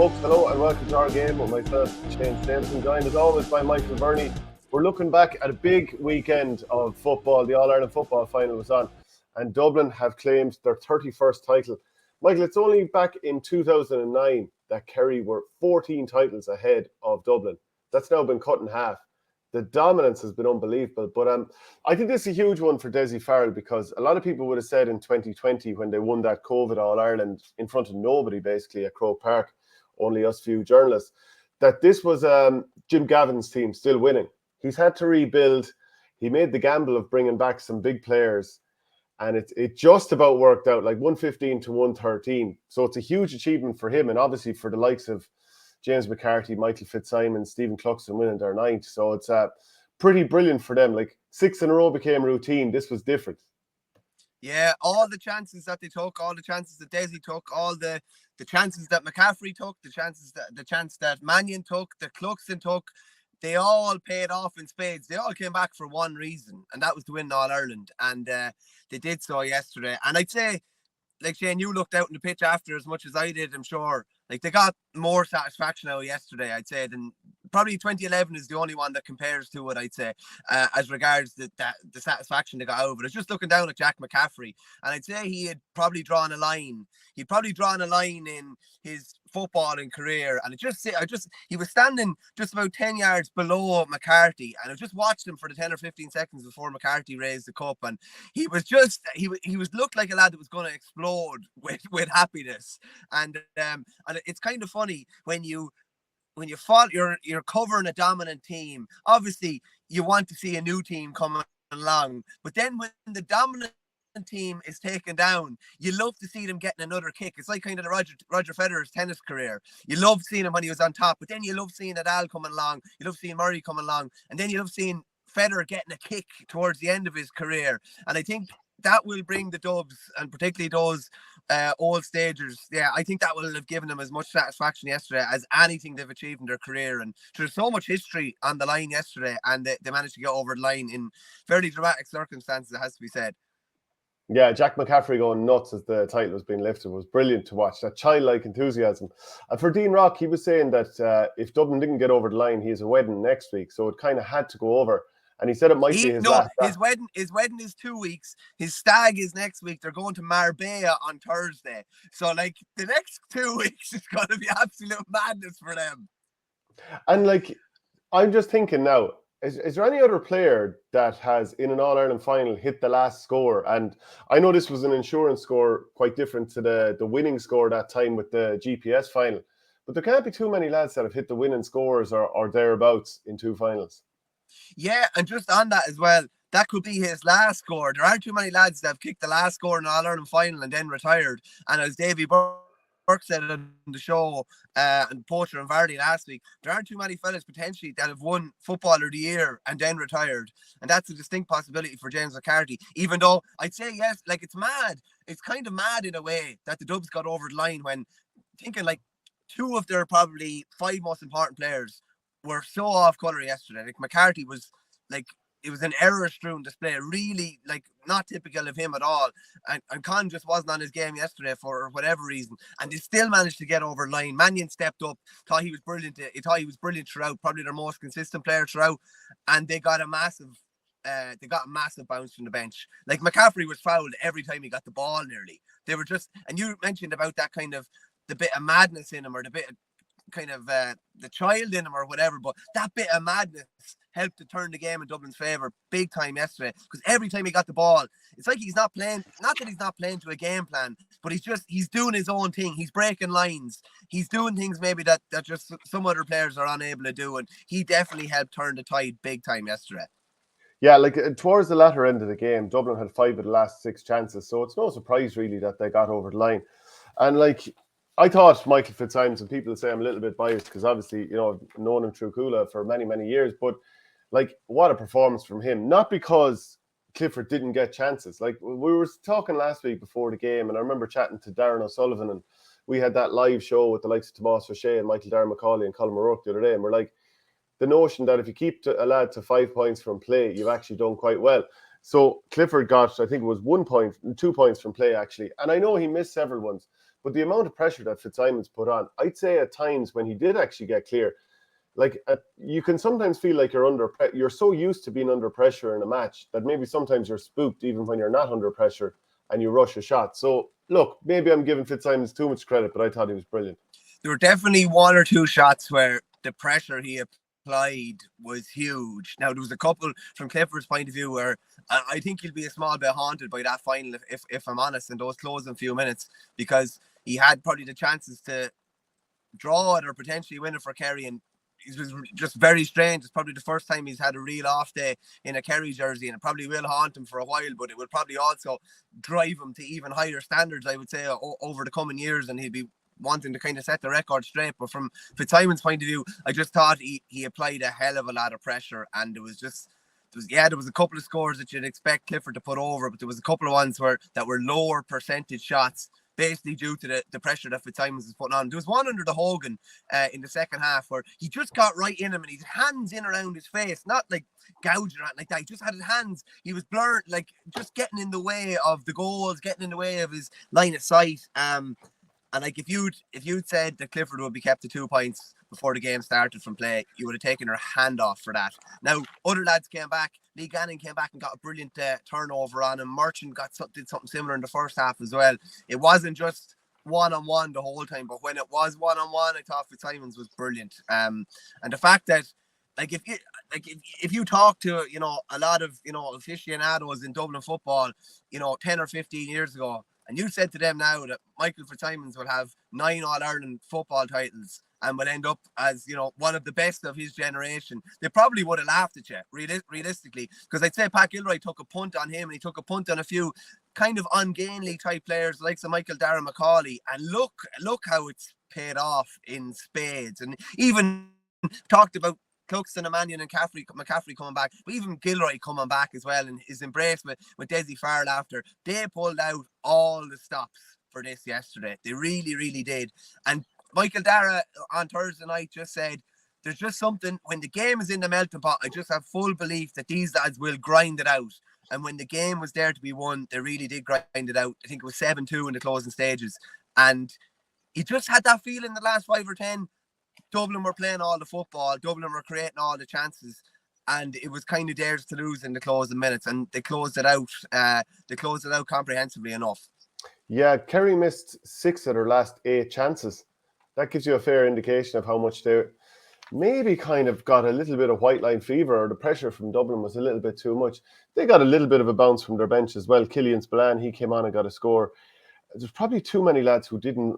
Folks, hello and welcome to our game with myself, Shane Stapleton, joined as always by Michael Verney. We're looking back at a big weekend of football. The All-Ireland football final was on, and Dublin have claimed their 31st title. Michael, it's only back in 2009 that Kerry were 14 titles ahead of Dublin. That's now been cut in half. The dominance has been unbelievable, but I think this is a huge one for Dessie Farrell, because a lot of people would have said in 2020, when they won that COVID All-Ireland in front of nobody, basically, at Croke Park, only us few journalists, that this was Jim Gavin's team still winning. He's had to rebuild. He made the gamble of bringing back some big players, and it just about worked out, like 115 to 113. So it's a huge achievement for him, and obviously for the likes of James McCarthy, Michael Fitzsimons, Stephen Cluxton winning their ninth. So it's pretty brilliant for them. Like 6 in a row became routine. This was different. Yeah, all the chances that they took, all the chances that Dessie took, all the chances that McCaffrey took, the chance that Mannion took, that Cluxton took, they all paid off in spades. They all came back for one reason, and that was to win All-Ireland. And they did so yesterday. And I'd say, like Shane, you looked out in the pitch after as much as I did, I'm sure. Like, they got more satisfaction out yesterday, I'd say, than probably 2011 is the only one that compares to it, I'd say, as regards the satisfaction they got out of it. I was just looking down at Jack McCaffrey, and I'd say he had probably drawn a line. He'd probably drawn a line in his footballing career, and he was standing just about 10 yards below McCarthy, and I just watched him for the 10 or 15 seconds before McCarthy raised the cup, and he was looked like a lad that was going to explode with happiness. And it's kind of funny when you're covering a dominant team. Obviously, you want to see a new team coming along, but then when the dominant team is taken down, you love to see them getting another kick. It's like kind of the Roger Federer's tennis career. You love seeing him when he was on top, but then you love seeing Nadal coming along, you love seeing Murray coming along, and then you love seeing Federer getting a kick towards the end of his career. And I think that will bring the Dubs, and particularly those old stagers. Yeah, I think that will have given them as much satisfaction yesterday as anything they've achieved in their career. And there's so much history on the line yesterday, and they managed to get over the line in fairly dramatic circumstances, it has to be said. Yeah, Jack McCaffrey going nuts as the title was being lifted was brilliant to watch. That childlike enthusiasm. And for Dean Rock, he was saying that if Dublin didn't get over the line, he has a wedding next week, so it kind of had to go over. And he said it might be his last. His wedding is 2 weeks. His stag is next week. They're going to Marbella on Thursday. So, like, the next 2 weeks is going to be absolute madness for them. And, like, I'm just thinking now, is there any other player that has, in an All-Ireland final, hit the last score? And I know this was an insurance score, quite different to the winning score that time with the GPS final. But there can't be too many lads that have hit the winning scores or thereabouts in two finals. Yeah, and just on that as well, that could be his last score. There aren't too many lads that have kicked the last score in the All-Ireland final and then retired. And as Davy Burke said on the show, and Poacher and Vardy last week, there aren't too many fellas potentially that have won Footballer of the Year and then retired. And that's a distinct possibility for James McCarthy. Even though I'd say, yes, like, it's mad. It's kind of mad in a way that the Dubs got over the line when thinking like two of their probably 5 most important players were so off colour yesterday. Like, McCarthy was like, it was an error-strewn display, really, like, not typical of him at all. And Con just wasn't on his game yesterday for whatever reason, and they still managed to get over the line. Mannion stepped up, thought he was brilliant. He thought he was brilliant throughout, probably their most consistent player throughout, and they got a massive bounce from the bench. Like, McCaffrey was fouled every time he got the ball nearly. They were just, and you mentioned about that kind of the bit of madness in him, or the bit of kind of the child in him or whatever, but that bit of madness helped to turn the game in Dublin's favour big time yesterday, because every time he got the ball, it's like he's not playing, not that he's not playing to a game plan, but he's doing his own thing. He's breaking lines, he's doing things maybe that just some other players are unable to do, and he definitely helped turn the tide big time yesterday. Yeah, like towards the latter end of the game, Dublin had 5 of the last 6 chances, so it's no surprise really that they got over the line. And like, I thought Michael Fitzsimons, and people say I'm a little bit biased because obviously, you know, I've known him through Coola for many, many years, but like, what a performance from him. Not because Clifford didn't get chances. Like, we were talking last week before the game, and I remember chatting to Darren O'Sullivan, and we had that live show with the likes of Tomas O'Shea and Michael Darren McCauley and Colin O'Rourke the other day, and we're like, the notion that if you keep a lad to 5 points from play, you've actually done quite well. So Clifford got, I think it was 1 point, 2 points from play actually. And I know he missed several ones, But the amount of pressure that Fitzsimons put on, I'd say at times when he did actually get clear, like you can sometimes feel like you're so used to being under pressure in a match that maybe sometimes you're spooked even when you're not under pressure and you rush a shot. So look, maybe I'm giving Fitzsimons too much credit, but I thought he was brilliant. There were definitely one or two shots where the pressure he applied was huge. Now, there was a couple from Clifford's point of view where I think he'll be a small bit haunted by that final, if I'm honest, in those closing few minutes, because he had probably the chances to draw it or potentially win it for Kerry, and it was just very strange. It's probably the first time he's had a real off day in a Kerry jersey, and it probably will haunt him for a while, but it will probably also drive him to even higher standards, I would say, over the coming years, and he'll be wanting to kind of set the record straight. But from Fitzsimon's point of view, I just thought he applied a hell of a lot of pressure, and there was a couple of scores that you'd expect Clifford to put over, but there was a couple of ones that were lower percentage shots, basically due to the pressure that Fitzsimons was putting on. There was one under the Hogan in the second half where he just got right in him and his hands in around his face, not like gouging or anything like that. He just had his hands. He was blurred, like just getting in the way of the goals, getting in the way of his line of sight. And like if you'd said that Clifford would be kept to 2 points before the game started from play, you would have taken her hand off for that. Now, other lads came back. Lee Gannon came back and got a brilliant turnover on him. Merchant did something similar in the first half as well. It wasn't just one-on-one the whole time, but when it was one-on-one, I thought Fitzsimons was brilliant. And the fact that if you talk to a lot of aficionados in Dublin football 10 or 15 years ago, and you said to them now that Michael Fitzsimons will have 9 All-Ireland football titles and will end up as, one of the best of his generation, they probably would have laughed at you, realistically. Because I'd say Pat Gilroy took a punt on him, and he took a punt on a few kind of ungainly type players, like Michael Dara McCauley. And look how it's paid off in spades. And even talked about Cluxton, Mannion and McCaffrey coming back, but even Gilroy coming back as well, and his embrace with Desi Farrell after. They pulled out all the stops for this yesterday. They really, really did. And Michael Dara on Thursday night just said, there's just something, when the game is in the melting pot, I just have full belief that these lads will grind it out. And when the game was there to be won, they really did grind it out. I think it was 7-2 in the closing stages. And he just had that feeling the last 5 or 10. Dublin were playing all the football. Dublin were creating all the chances. And it was kind of theirs to lose in the closing minutes. And they closed it out. They closed it out comprehensively enough. Yeah, Kerry missed 6 of their last 8 chances. That gives you a fair indication of how much they maybe kind of got a little bit of white line fever, or the pressure from Dublin was a little bit too much. They got a little bit of a bounce from their bench as well. Killian Spillane, he came on and got a score. There's probably too many lads who didn't,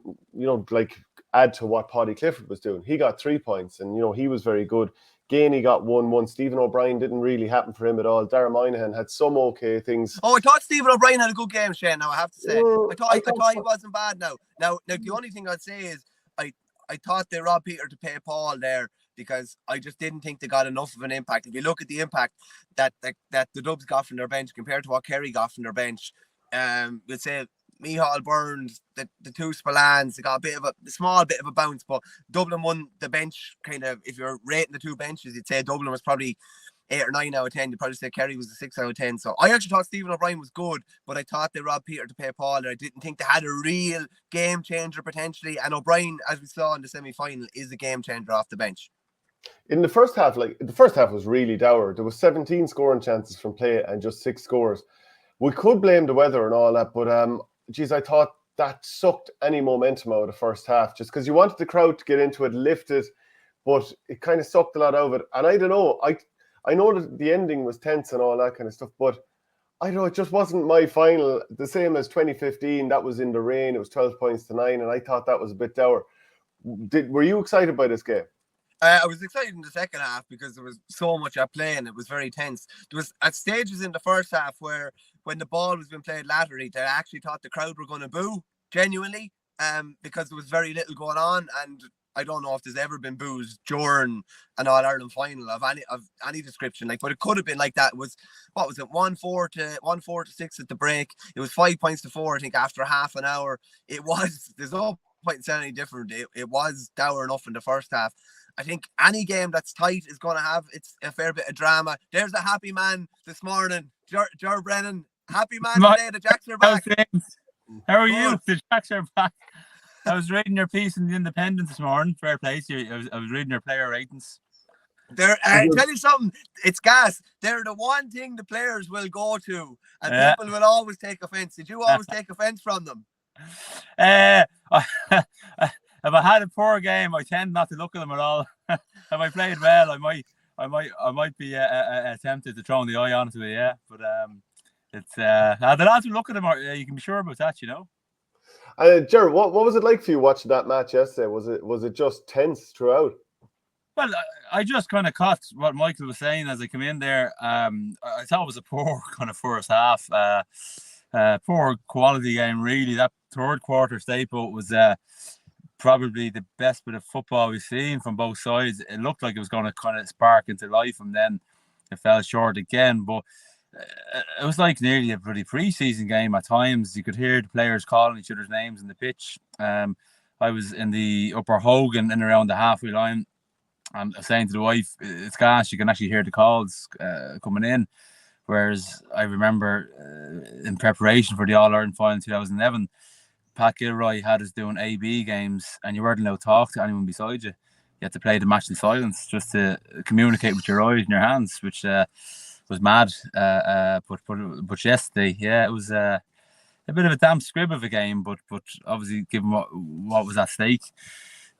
add to what Paddy Clifford was doing. He got 3 points and, he was very good. Gainey got 1. Stephen O'Brien didn't really happen for him at all. Dara Moynihan had some okay things. Oh, I thought Stephen O'Brien had a good game, Shane, now I have to say. I thought he wasn't bad now. Now, the only thing I'd say is I thought they robbed Peter to pay Paul there, because I just didn't think they got enough of an impact. If you look at the impact that the Dubs got from their bench compared to what Kerry got from their bench, we'd say Michal Burns, the 2 Spillanes, they got a small bit of a bounce, but Dublin won the bench kind of. If you're rating the 2 benches, you'd say Dublin was probably 8 or 9 out of 10. You'd probably say Kerry was a 6 out of 10. So I actually thought Stephen O'Brien was good, but I thought they robbed Peter to pay Paul, and I didn't think they had a real game changer potentially. And O'Brien, as we saw in the semi-final, is a game changer off the bench. In the first half, the first half was really dour. There was 17 scoring chances from play and just 6 scores. We could blame the weather and all that, but I thought that sucked any momentum out of the first half, just because you wanted the crowd to get into it, lift it, but it kind of sucked a lot out of it. And I don't know, I know that the ending was tense and all that kind of stuff, but I don't know, it just wasn't my final. The same as 2015, that was in the rain. It was 12 points to 9, and I thought that was a bit dour. Were you excited by this game? I was excited in the second half because there was so much at play and it was very tense. There was at stages in the first half where, when the ball was being played laterally, they actually thought the crowd were going to boo, genuinely, because there was very little going on. And I don't know if there's ever been boos during an All-Ireland final of any description, but it could have been like that. It was, what was it, 1-4 to 6 at the break. It was 5 points to 4, I think, after half an hour. There's no point in saying any different. It was dour enough in the first half. I think any game that's tight is going to have a fair bit of drama. There's a happy man this morning, Ger Brennan. Happy man today. The Jacks are back. How are you? The Jacks are back. I was reading your piece in the Independent this morning. Fair play to you. I was reading your player ratings. I tell you something, it's gas. They're the one thing the players will go to, and people will always take offence. Did you always take offence from them? If I had a poor game, I tend not to look at them at all. If I played well, I might be tempted to throw in the eye on it. Yeah, but it's the lads who look at them. You can be sure about that, you know. Ger, what was it like for you watching that match yesterday? Was it just tense throughout? Well, I just kind of caught what Michael was saying as I came in there. I thought it was a poor kind of first half. Poor quality game, really. That third quarter, Stapleton was probably the best bit of football we've seen from both sides. It looked like it was going to kind of spark into life, and then it fell short again. But it was like nearly a pretty pre-season game at times. You could hear the players calling each other's names in the pitch. I was in the upper Hogan and around the halfway line, and I was saying to the wife, it's gas, you can actually hear the calls coming in. Whereas I remember in preparation for the All-Ireland final in 2011, Pat Gilroy had us doing AB games, and you weren't allowed to talk to anyone beside you. You had to play the match in silence just to communicate with your eyes and your hands, which was mad. But yesterday, yeah, it was a bit of a damp squib of a game, but obviously given what was at stake,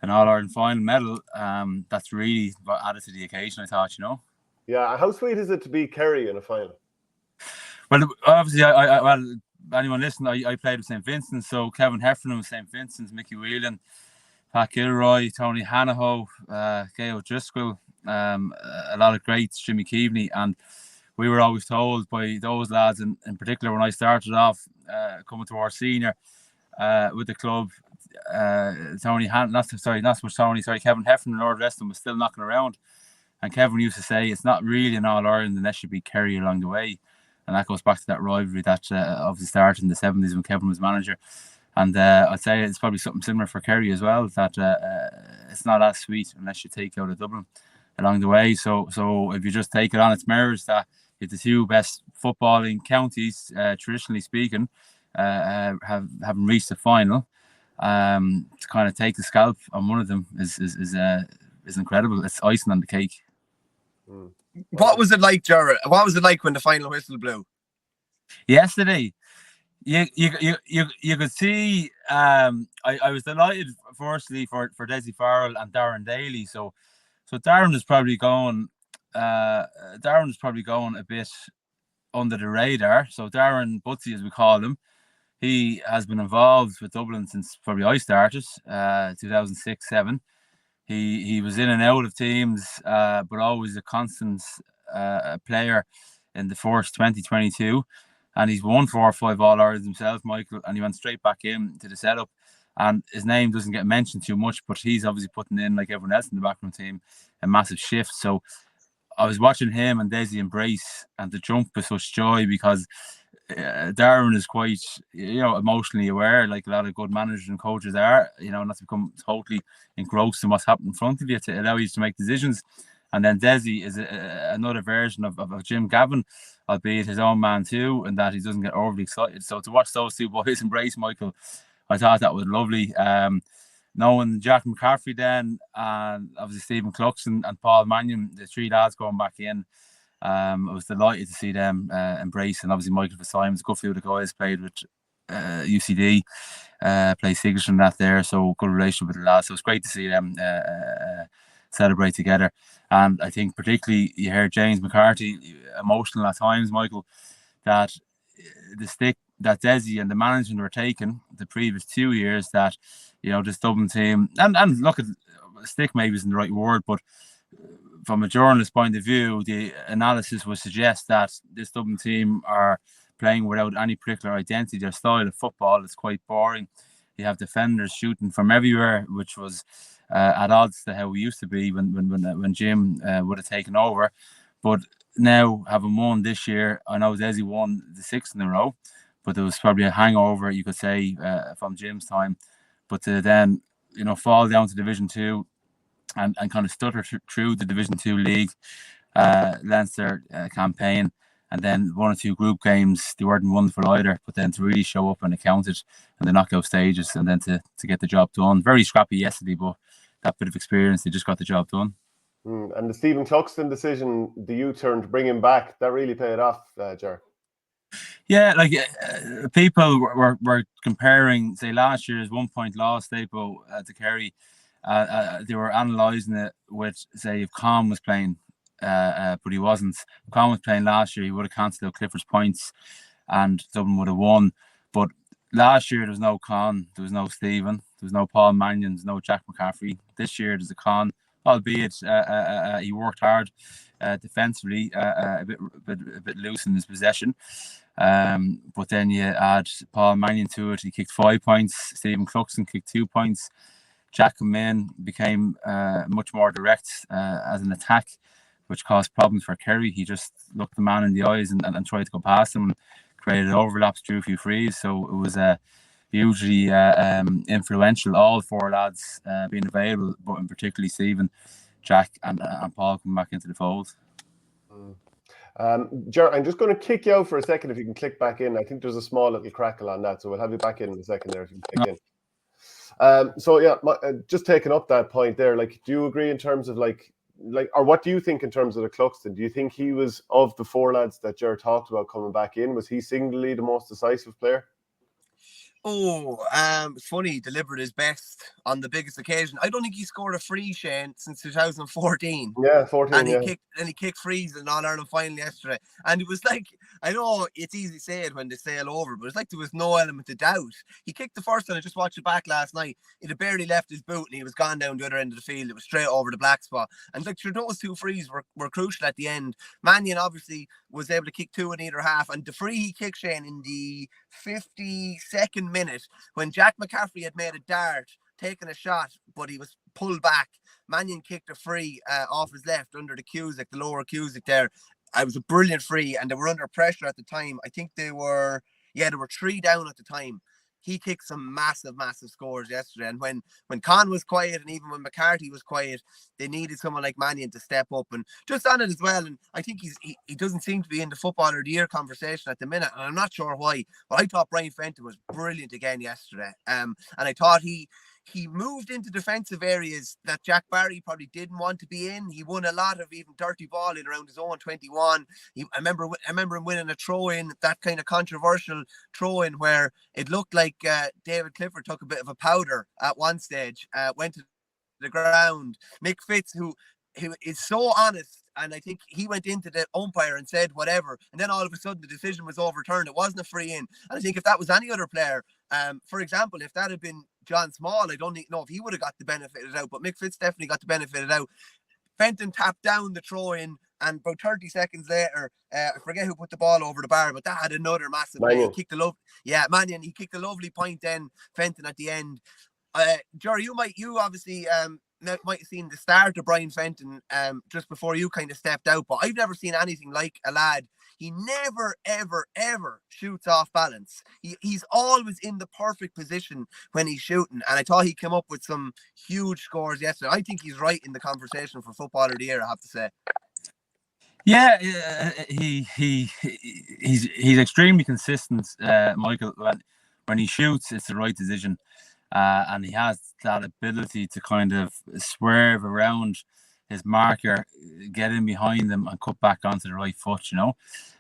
an All-Ireland final medal, that's really what added to the occasion, I thought, you know. Yeah, how sweet is it to beat Kerry in a final? Well, obviously, well, anyone listening, I played with St. Vincent's, so Kevin Heffernan was St. Vincent's, Mickey Whelan, Pat Gilroy, Tony Hanaho, Gay O'Driscoll, a lot of greats, Jimmy Keaveney, and we were always told by those lads, and in particular when I started off coming to our senior with the club, Kevin Heffernan, Lord rest him, was still knocking around. And Kevin used to say, it's not really an All-Ireland unless you beat Kerry along the way. And that goes back to that rivalry that obviously started in the 70s when Kevin was manager. And I'd say it's probably something similar for Kerry as well, that it's not as sweet unless you take out of Dublin along the way. So if you just take it on its merits, that if the two best footballing counties, traditionally speaking, haven't reached the final, to kind of take the scalp on one of them is incredible. It's icing on the cake. What was it like, Ger? What was it like when the final whistle blew? Yesterday, you could see. I was delighted, firstly, for Desi Farrell and Darren Daly. So Darren is probably going. Darren is probably going a bit under the radar. So Darren Butsy, as we call him, he has been involved with Dublin since probably I started, 2006-07. He was in and out of teams, but always a constant player in the first 2022. And he's won 4 or 5 All-Irelands himself, Michael, and he went straight back into the setup. And his name doesn't get mentioned too much, but he's obviously putting in, like everyone else in the backroom team, a massive shift. So I was watching him and Desi embrace, and the jump with such joy, because Darren is quite, emotionally aware, like a lot of good managers and coaches are, not to become totally engrossed in what's happening in front of you, to allow you to make decisions. And then Desi is another version of Jim Gavin, albeit his own man too, and that he doesn't get overly excited. So to watch those two boys embrace, Michael, I thought that was lovely. Knowing Jack McCaffrey then, and obviously Stephen Cluxon and Paul Mannion, the 3 lads going back in, I was delighted to see them embrace. And obviously Michael Simons, a good few of the guys played with UCD, play Sigurdsson and that there, so good relationship with the lads. So it's great to see them celebrate together. And I think particularly you heard James McCarthy emotional at times, Michael, that the stick that Desi and the management were taking the previous 2 years, that this Dublin team, and look, at stick maybe isn't the right word, but from a journalist point of view, the analysis would suggest that this Dublin team are playing without any particular identity. Their style of football is quite boring. You have defenders shooting from everywhere, which was at odds to how we used to be when Jim would have taken over. But now, having won this year, I know Desi won the 6th in a row, but there was probably a hangover, you could say, from Jim's time. But to then, fall down to Division 2 and kind of stutter through the Division 2 league, Leinster campaign, And then 1 or 2 group games, they weren't wonderful either. But then to really show up and it counted in the knockout stages, and then to get the job done. Very scrappy yesterday, but that bit of experience, they just got the job done. And the Stephen Cluxton decision, the U-turn to bring him back, that really paid off, Ger. Yeah, like people were comparing, say, last year's 1 point loss, Stapleton to Kerry. They were analysing it with, say, if Con was playing, but he wasn't. If Con was playing last year, he would have cancelled out Clifford's points and Dublin would have won. But last year, there was no Con, there was no Stephen, there was no Paul Mannion, there's no Jack McCaffrey. This year, there's a Con, albeit he worked hard defensively, a bit loose in his possession. But then you add Paul Mannion to it. He kicked 5 points. Stephen Cluxton kicked 2 points. Jack Main became much more direct as an attack, which caused problems for Kerry. He just looked the man in the eyes and tried to go past him, and created overlaps, drew a few frees. So it was hugely influential. All 4 lads being available, but in particularly Stephen, Jack, and Paul coming back into the fold. Ger, I'm just going to kick you out for a second if you can click back in. I think there's a small little crackle on that, so we'll have you back in a second there if you can click in. So yeah, just taking up that point there, like, do you agree in terms of like, or what do you think in terms of the Cluxton? Do you think he was, of the 4 lads that Ger talked about coming back in, was he singularly the most decisive player? It's funny, he delivered his best on the biggest occasion. I don't think he scored a free, Shane, since 2014. Yeah, 14. And he kicked frees in All-Ireland final yesterday. And it was like, I know it's easy to say it when they sail over, but it's like there was no element of doubt. He kicked the first one. I just watched it back last night. It had barely left his boot and he was gone down the other end of the field. It was straight over the black spot. And like, those 2 frees were crucial at the end. Mannion obviously was able to kick 2 in either half. And the free he kicked, Shane, in the 52nd minute, when Jack McCaffrey had made a dart, taken a shot, but he was pulled back. Mannion kicked a free off his left under the Cusick, the lower Cusick there. It was a brilliant free, and they were under pressure at the time. I think they were 3 down at the time. He kicked some massive scores yesterday. And when Con was quiet, and even when McCarthy was quiet, they needed someone like Mannion to step up. And just on it as well, and I think he doesn't seem to be in the Footballer of the Year conversation at the minute, and I'm not sure why, but I thought Brian Fenton was brilliant again yesterday. And I thought he moved into defensive areas that Jack Barry probably didn't want to be in. He won a lot of even dirty ball in around his own 21. I remember him winning a throw-in, that kind of controversial throw-in where it looked like David Clifford took a bit of a powder at one stage, went to the ground. Mick Fitz, who is so honest, and I think he went into the umpire and said whatever, and then all of a sudden the decision was overturned. It wasn't a free in. And I think if that was any other player, for example, if that had been John Small, I don't know if he would have got the benefit of it out, but Mick Fitz definitely got the benefit of it out. Fenton tapped down the throw in, and about 30 seconds later, I forget who put the ball over the bar, but that had another massive play. He kicked Mannion, he kicked a lovely point then, Fenton at the end. Jerry, you obviously might have seen the start of Brian Fenton just before you kind of stepped out, but I've never seen anything like a lad. He never, ever, ever shoots off balance. He's always in the perfect position when he's shooting, and I thought he came up with some huge scores yesterday. I think he's right in the conversation for Footballer of the Year, I have to say. Yeah, he's extremely consistent, Michael. When he shoots, it's the right decision. And he has that ability to kind of swerve around his marker, get in behind them and cut back onto the right foot, you know.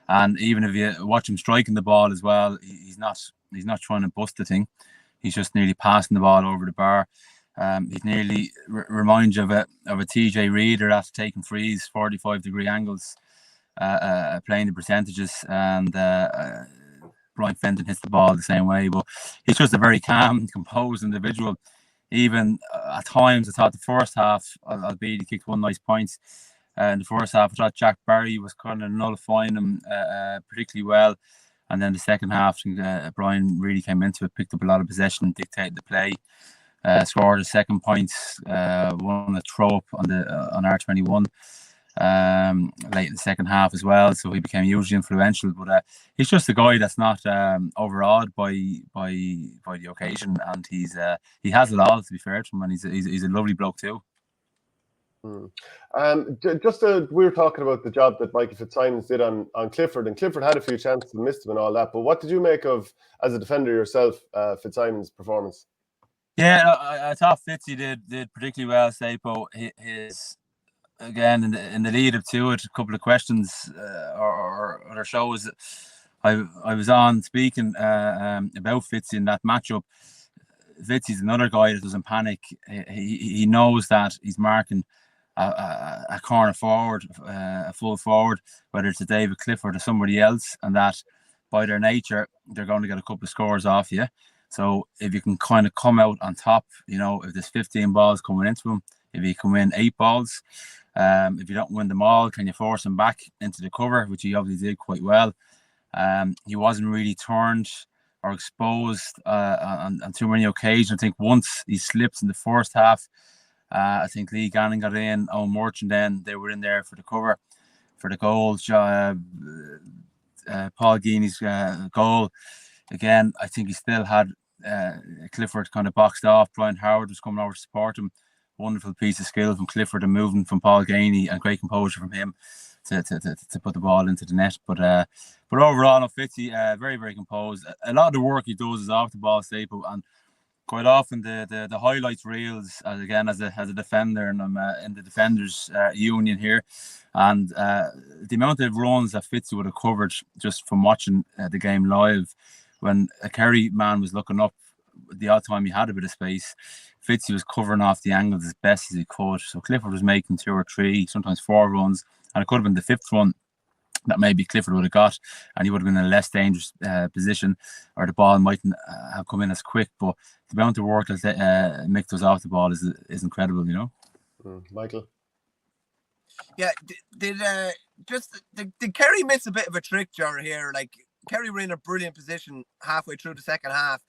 And even if you watch him striking the ball as well, he's not trying to bust the thing. He's just nearly passing the ball over the bar. He's nearly reminds you of a TJ Reader after taking frees, 45-degree angles, playing the percentages, and Brian Fenton hits the ball the same way, but he's just a very calm, composed individual. Even at times, I thought the first half, albeit he kicked 1 nice point. In the first half, I thought Jack Barry was kind of nullifying him particularly well. And then the second half, Brian really came into it, picked up a lot of possession, dictated the play, scored a second point, won a throw up on R21. Late in the second half as well, so he became hugely influential. But he's just a guy that's not overawed by the occasion, and he has it all, to be fair to him, and he's a lovely bloke too. We were talking about the job that Michael Fitzsimons did on Clifford, and Clifford had a few chances and missed them and all that. But what did you make of, as a defender yourself, Fitzsimons' performance? Yeah, I thought Fitzy did particularly well. Stapo, his again in the lead up to it, a couple of questions or other shows. I was on speaking about Fitzy in that matchup. Fitzy's another guy that doesn't panic. He knows that he's marking a corner forward, a full forward, whether it's a David Clifford or somebody else, and that by their nature they're going to get a couple of scores off you. So if you can kind of come out on top, if there's 15 balls coming into him, if you can win 8 balls, if you don't win them all, can you force him back into the cover, which he obviously did quite well. He wasn't really turned or exposed on too many occasions. I think once he slipped in the first half. I think Lee Gannon got in, Owen Merchant then, they were in there for the cover, for the goal. Paul Geeney's goal. Again, I think he still had Clifford kind of boxed off. Brian Howard was coming over to support him. Wonderful piece of skill from Clifford and moving from Paul Geeney, and great composure from him to put the ball into the net. But overall, no, Fitzy, very, very composed. A lot of the work he does is off the ball, Staple, and quite often the highlights reels as a defender, and I'm in the defenders union here, and the amount of runs that Fitzy would have covered just from watching the game live, when a Kerry man was looking up the odd time he had a bit of space, Fitzy was covering off the angles as best as he could. So Clifford was making 2 or 3, sometimes 4 runs, and it could have been the 5th one that maybe Clifford would have got, and he would have been in a less dangerous position, or the ball mightn't have come in as quick. But the amount of work that Mick does off the ball is incredible, Michael? Yeah, did Kerry miss a bit of a trick, Ger, here? Like, Kerry were in a brilliant position halfway through the second half.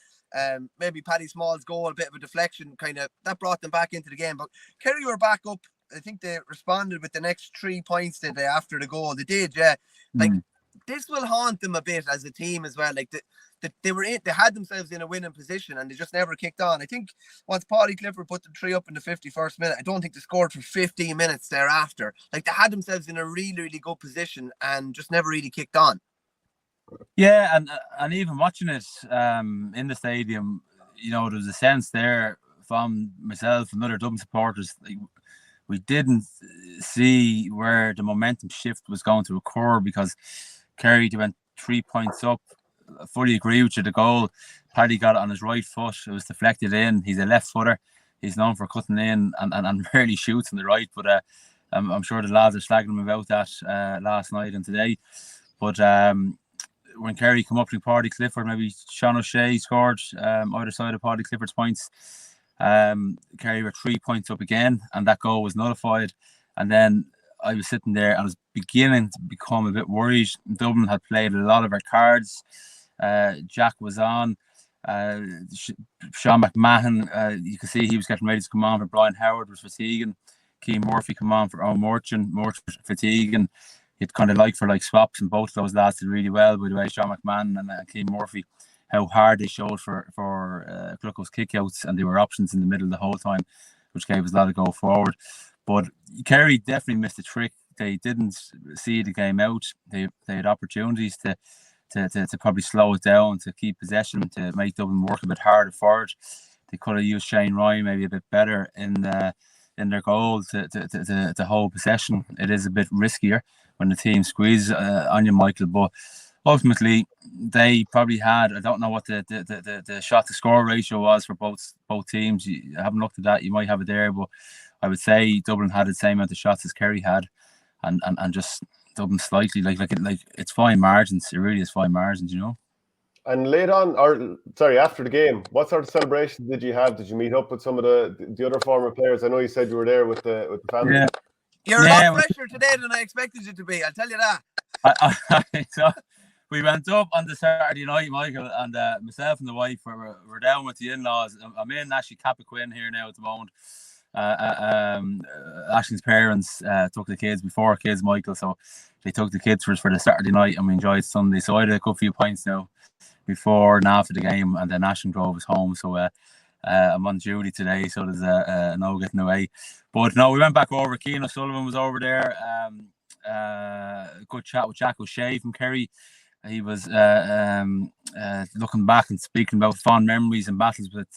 Maybe Paddy Small's goal, a bit of a deflection, kind of that brought them back into the game. But Kerry were back up. I think they responded with the next 3 points, did they, after the goal? They did, yeah. Like, this will haunt them a bit as a team as well. Like, they had themselves in a winning position and they just never kicked on. I think once Paddy Clifford put the 3 up in the 51st minute, I don't think they scored for 15 minutes thereafter. Like, they had themselves in a really, really good position and just never really kicked on. Yeah, and even watching it in the stadium, there was a sense there from myself and other Dublin supporters, like, we didn't see where the momentum shift was going to occur, because Kerry went 3 points up. I fully agree with you. The goal, Paddy got it on his right foot. It was deflected in. He's a left footer. He's known for cutting in and rarely shoots on the right. But I'm sure the lads are slagging him about that last night and today. But when Kerry come up to Paddy Clifford, maybe Sean O'Shea scored either side of Paddy Clifford's points. Kerry were 3 points up again, and that goal was nullified. And then I was sitting there and I was beginning to become a bit worried. Dublin had played a lot of our cards. Jack was on. Sean McMahon, you could see he was getting ready to come on for Brian Howard, was fatiguing. Keane Murphy come on for Owen Merchant was fatiguing. You'd kind of like for like swaps, and both of those lads did really well, by the way, Sean McMahon and Keane Murphy. How hard they showed for Glucko's kickouts, and they were options in the middle the whole time, which gave us a lot of go forward. But Kerry definitely missed a trick. They didn't see the game out. They had opportunities to probably slow it down, to keep possession, to make Dublin work a bit harder forward. They could have used Shane Ryan maybe a bit better in their goal to hold possession. It is a bit riskier when the team squeezes on you, Michael, but ultimately they probably had, I don't know what the shot to score ratio was for both teams. I haven't looked at that. You might have it there, but I would say Dublin had the same amount of shots as Kerry had, and just Dublin slightly like it's fine margins. It really is fine margins, And after the game, what sort of celebration did you have? Did you meet up with some of the other former players? I know you said you were there with the family. Yeah. You're a lot fresher today than I expected you to be, I'll tell you that. So we went up on the Saturday night, Michael, and myself and the wife were down with the in-laws. I'm in actually Cappoquin here now at the moment. Ashley's parents took the kids before kids, Michael, so they took the kids for the Saturday night, and we enjoyed Sunday. So I had a good few pints now before and after the game, and then Ashton drove us home. So I'm on duty today, so there's no getting away. But no, we went back over. Keane O'Sullivan was over there. Good chat with Jack O'Shea from Kerry. He was looking back and speaking about fond memories and battles with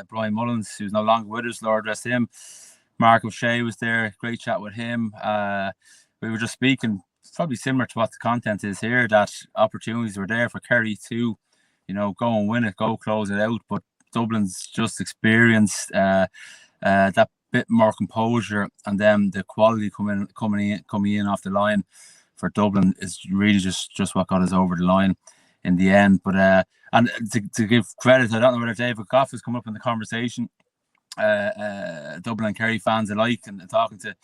Brian Mullins, who's no longer with us. Lord rest him. Mark O'Shea was there. Great chat with him. We were just speaking, probably similar to what the content is here, that opportunities were there for Kerry to, go and win it, go close it out. But Dublin's just experienced that bit more composure, and then the quality coming in off the line for Dublin is really just what got us over the line in the end. But and to give credit, I don't know whether David Goff has come up in the conversation. Dublin and Kerry fans alike, and talking to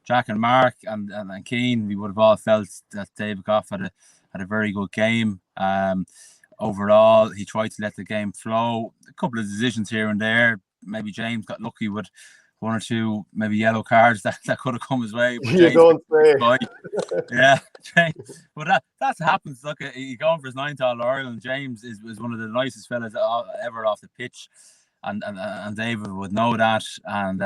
Jack and Mark and Keane, we would have all felt that David Goff had a very good game. Overall, he tried to let the game flow. A couple of decisions here and there. Maybe James got lucky with one or two maybe yellow cards that could have come his way. But you don't say. Yeah, James. But that happens. Look, he's going for his 9th All-Ireland. James is one of the nicest fellas ever off the pitch. And David would know that. And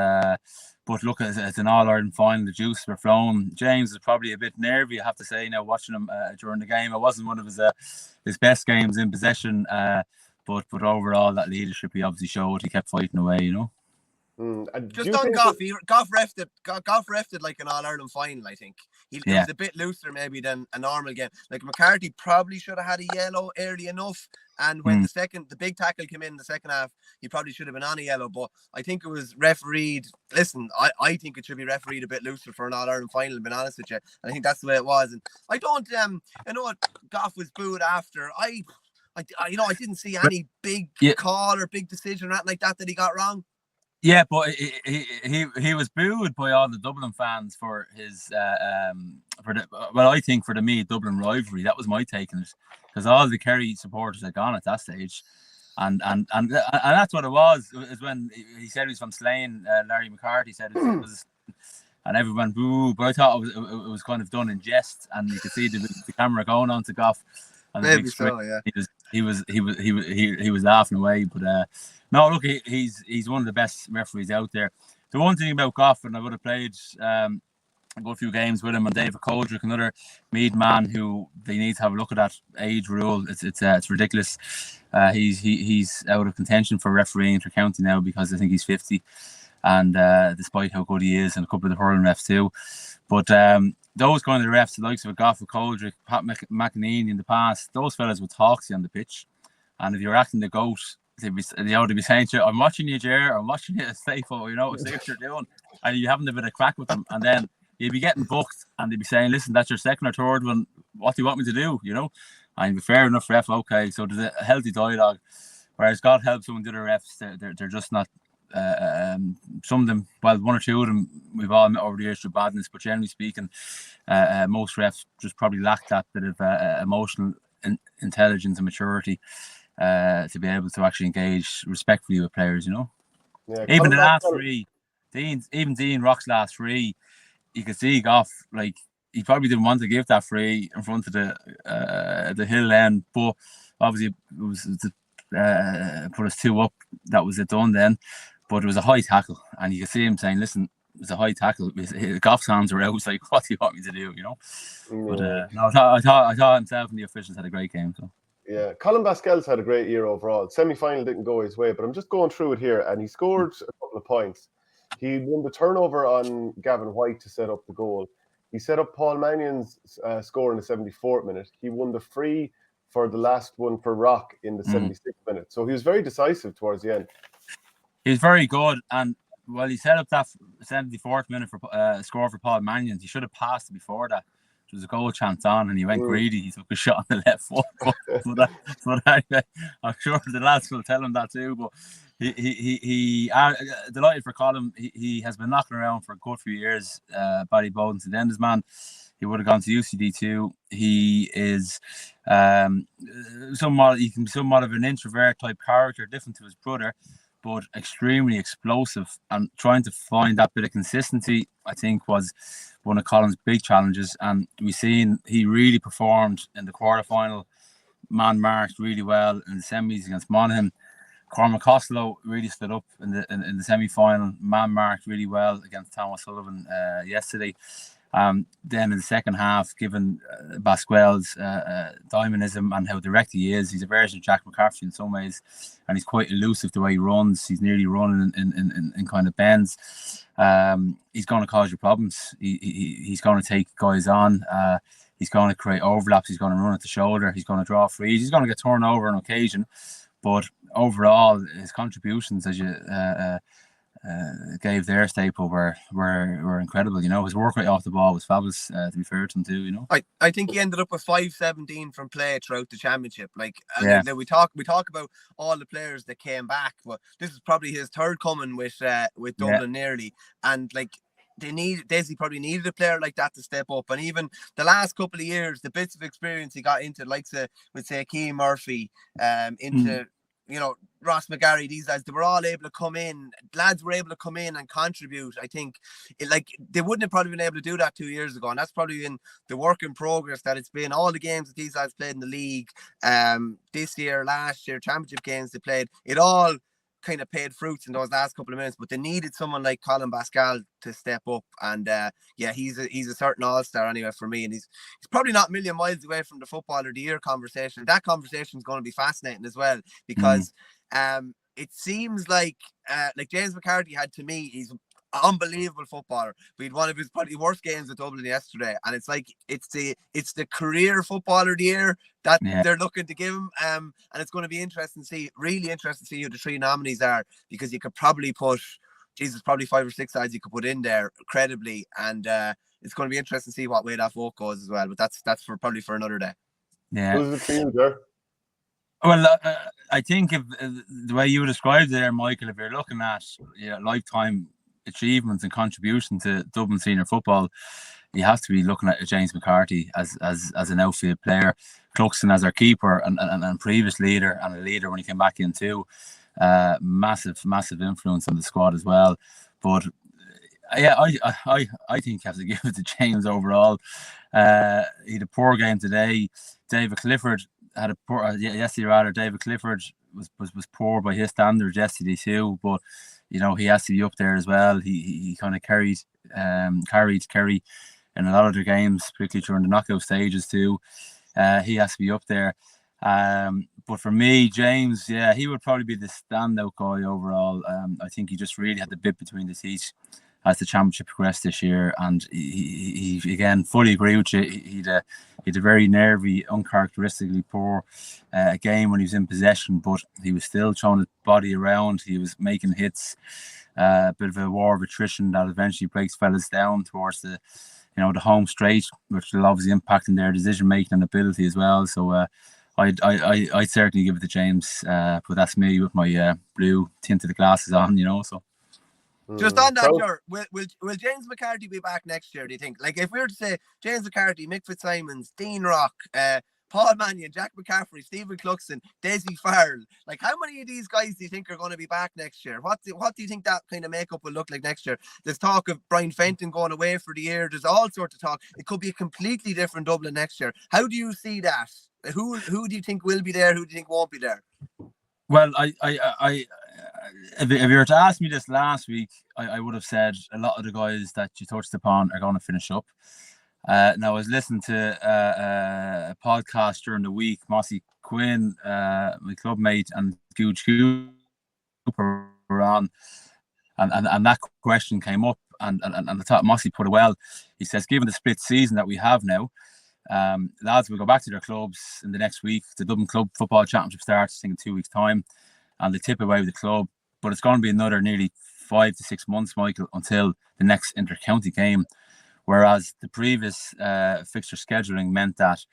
but look, it's an All-Ireland final. The juice were flowing. James is probably a bit nervy, I have to say, now watching him during the game. It wasn't one of his best games in possession. But overall, that leadership he obviously showed. He kept fighting away, Just on Goff, Goff refed it like an All-Ireland final, I think. It was a bit looser maybe than a normal game. Like McCarthy probably should have had a yellow early enough. And when the big tackle came in the second half, he probably should have been on a yellow. But I think it was refereed. Listen, I think it should be refereed a bit looser for an All-Ireland final, to be honest with you. And I think that's the way it was. And I don't, I know what Goff was booed after. I didn't see any big call or big decision or anything like that he got wrong. Yeah, but he was booed by all the Dublin fans for his I think for the Meath Dublin rivalry. That was my take on it, because all the Kerry supporters had gone at that stage, and that's what it was. Is when he said he was from Slane. Larry McCarthy said it was, and everyone boo. But I thought it was kind of done in jest, and you could see the camera going on to Goff. Maybe so, yeah. He was laughing away, but no, look, he's one of the best referees out there. The one thing about Goff, and I would have played a good few games with him, and David Coldrick, another Meath man who they need to have a look at that age rule. It's ridiculous. He's out of contention for refereeing for county now, because I think he's 50, and despite how good he is, and a couple of the hurling refs too, but those kind of refs, the likes of Goff, Coldrick, Pat McEnany in the past, those fellas would talk to you on the pitch, and if you're acting the goat, they'd be saying to you, "I'm watching you, Ger. I'm watching you, Stapleton. See what you're doing," and you're having a bit of crack with them, and then you'd be getting booked, and they'd be saying, "Listen, that's your second or third one. What do you want me to do?" And you'd be fair enough, ref. Okay, so there's a healthy dialogue. Whereas God help some of the other refs, they're just not. Some of them, well, one or two of them, we've all met over the years through badness, but generally speaking, most refs just probably lack that bit of emotional intelligence and maturity to be able to actually engage respectfully with players. Yeah, even the last three, Dean Rock's last three, you could see Goff, like, he probably didn't want to give that free in front of the hill end, but obviously it was put us 2 up. That was it done then. But it was a high tackle, and you could see him saying, "Listen, it's a high tackle." Goff's hands were out. It was like, "What do you want me to do?" But no, I thought himself and the officials had a great game. So yeah, Colin Basquel's had a great year overall. Semi-final didn't go his way, but I'm just going through it here, and he scored a couple of points. He won the turnover on Gavin White to set up the goal. He set up Paul Mannion's score in the 74th minute. He won the free for the last one for Rock in the 76th minute. So he was very decisive towards the end. He was very good, and he set up that 74th minute for score for Paul Mannion. He should have passed it before that. There was a goal chance on, and he went greedy. He took a shot on the left foot. But I'm sure the lads will tell him that too. But he delighted for Colin. He has been knocking around for a good few years. Barry Bowden to Dennis man. He would have gone to UCD too. He is somewhat of an introvert type character, different to his brother, but extremely explosive, and trying to find that bit of consistency, I think, was one of Colin's big challenges. And we've seen he really performed in the quarterfinal, man marked really well in the semis against Moynihan. Cormac Costello really stood up in the semi-final, man marked really well against Thomas Sullivan yesterday. Then in the second half, given Basquel's dynamism and how direct he is, he's a version of Jack McCaffrey in some ways, and he's quite elusive the way he runs. He's nearly running in kind of bends. He's going to cause you problems. He's going to take guys on. He's going to create overlaps. He's going to run at the shoulder. He's going to draw frees. He's going to get turned over on occasion. But overall, his contributions, as you gave there, Staple, were incredible. You know, his work rate off the ball was fabulous. To be fair to him too, you know. I think he ended up with 5-17 from play throughout the championship. Like, yeah. Then we talk about all the players that came back, but this is probably his third coming with Dublin nearly, and like. Desi probably needed a player like that to step up, and even the last couple of years, the bits of experience he got into, like with say Keane Murphy, into you know Ross McGarry, these lads, they were all able to come in. Lads were able to come in and contribute. I think they wouldn't have probably been able to do that 2 years ago, and that's probably been the work in progress that it's been. All the games that these lads played in the league, this year, last year, championship games they played, it all kind of paid fruits in those last couple of minutes, but they needed someone like Colin Basquel to step up, and he's a certain all-star anyway for me, and he's probably not a million miles away from the Footballer of the Year conversation. That conversation is going to be fascinating as well, because it seems like James McCarthy had, to me, he's unbelievable footballer, but he had one of his probably worst games at Dublin yesterday, and it's like it's the career Footballer of the Year that they're looking to give him, and it's going to be really interesting to see who the three nominees are, because you could probably put probably 5 or 6 sides you could put in there credibly, and it's going to be interesting to see what way that vote goes as well, but that's probably for another day. Who's it for you, Ger? Well, I think if the way you described it there, Michael, if you're looking at lifetime achievements and contribution to Dublin senior football, you have to be looking at James McCarthy as an outfield player, Cluxton as our keeper and previous leader, and a leader when he came back in too. Massive influence on the squad as well. But I think you have to give it to James overall. He had a poor game today. David Clifford had a poor yesterday. Rather, David Clifford was poor by his standards yesterday too. But you know, he has to be up there as well. He kind of carried Kerry in a lot of their games, particularly during the knockout stages too. He has to be up there. But for me, James, he would probably be the standout guy overall. I think he just really had the bit between the teeth as the championship progressed this year, and he again, fully agree with you. He had a very nervy, uncharacteristically poor game when he was in possession, but he was still throwing his body around. He was making hits, a bit of a war of attrition that eventually breaks fellas down towards the home straight, which will obviously impact in their decision making and ability as well. So I'd certainly give it to James, but that's me with my blue tinted glasses on, so. Just on that, Ger, will James McCarthy be back next year, do you think? Like, if we were to say James McCarthy, Mick Fitzsimons, Dean Rock, Paul Mannion, Jack McCaffrey, Stephen Cluxton, Desi Farrell, like, how many of these guys do you think are going to be back next year? What do you think that kind of makeup will look like next year? There's talk of Brian Fenton going away for the year. There's all sorts of talk. It could be a completely different Dublin next year. How do you see that? Who do you think will be there? Who do you think won't be there? Well, if you were to ask me this last week, I would have said a lot of the guys that you touched upon are going to finish up. Now, I was listening to a podcast during the week. Mossy Quinn, my club mate, and Gooch Cooper were on, and that question came up, and I thought Mossy put it well. He says, given the split season that we have now, lads will go back to their clubs in the next week. The Dublin Club Football Championship starts, I think, in 2 weeks' time, and they tip away with the club. But it's going to be another nearly 5 to 6 months, Michael, until the next inter-county game. Whereas the previous fixture scheduling meant that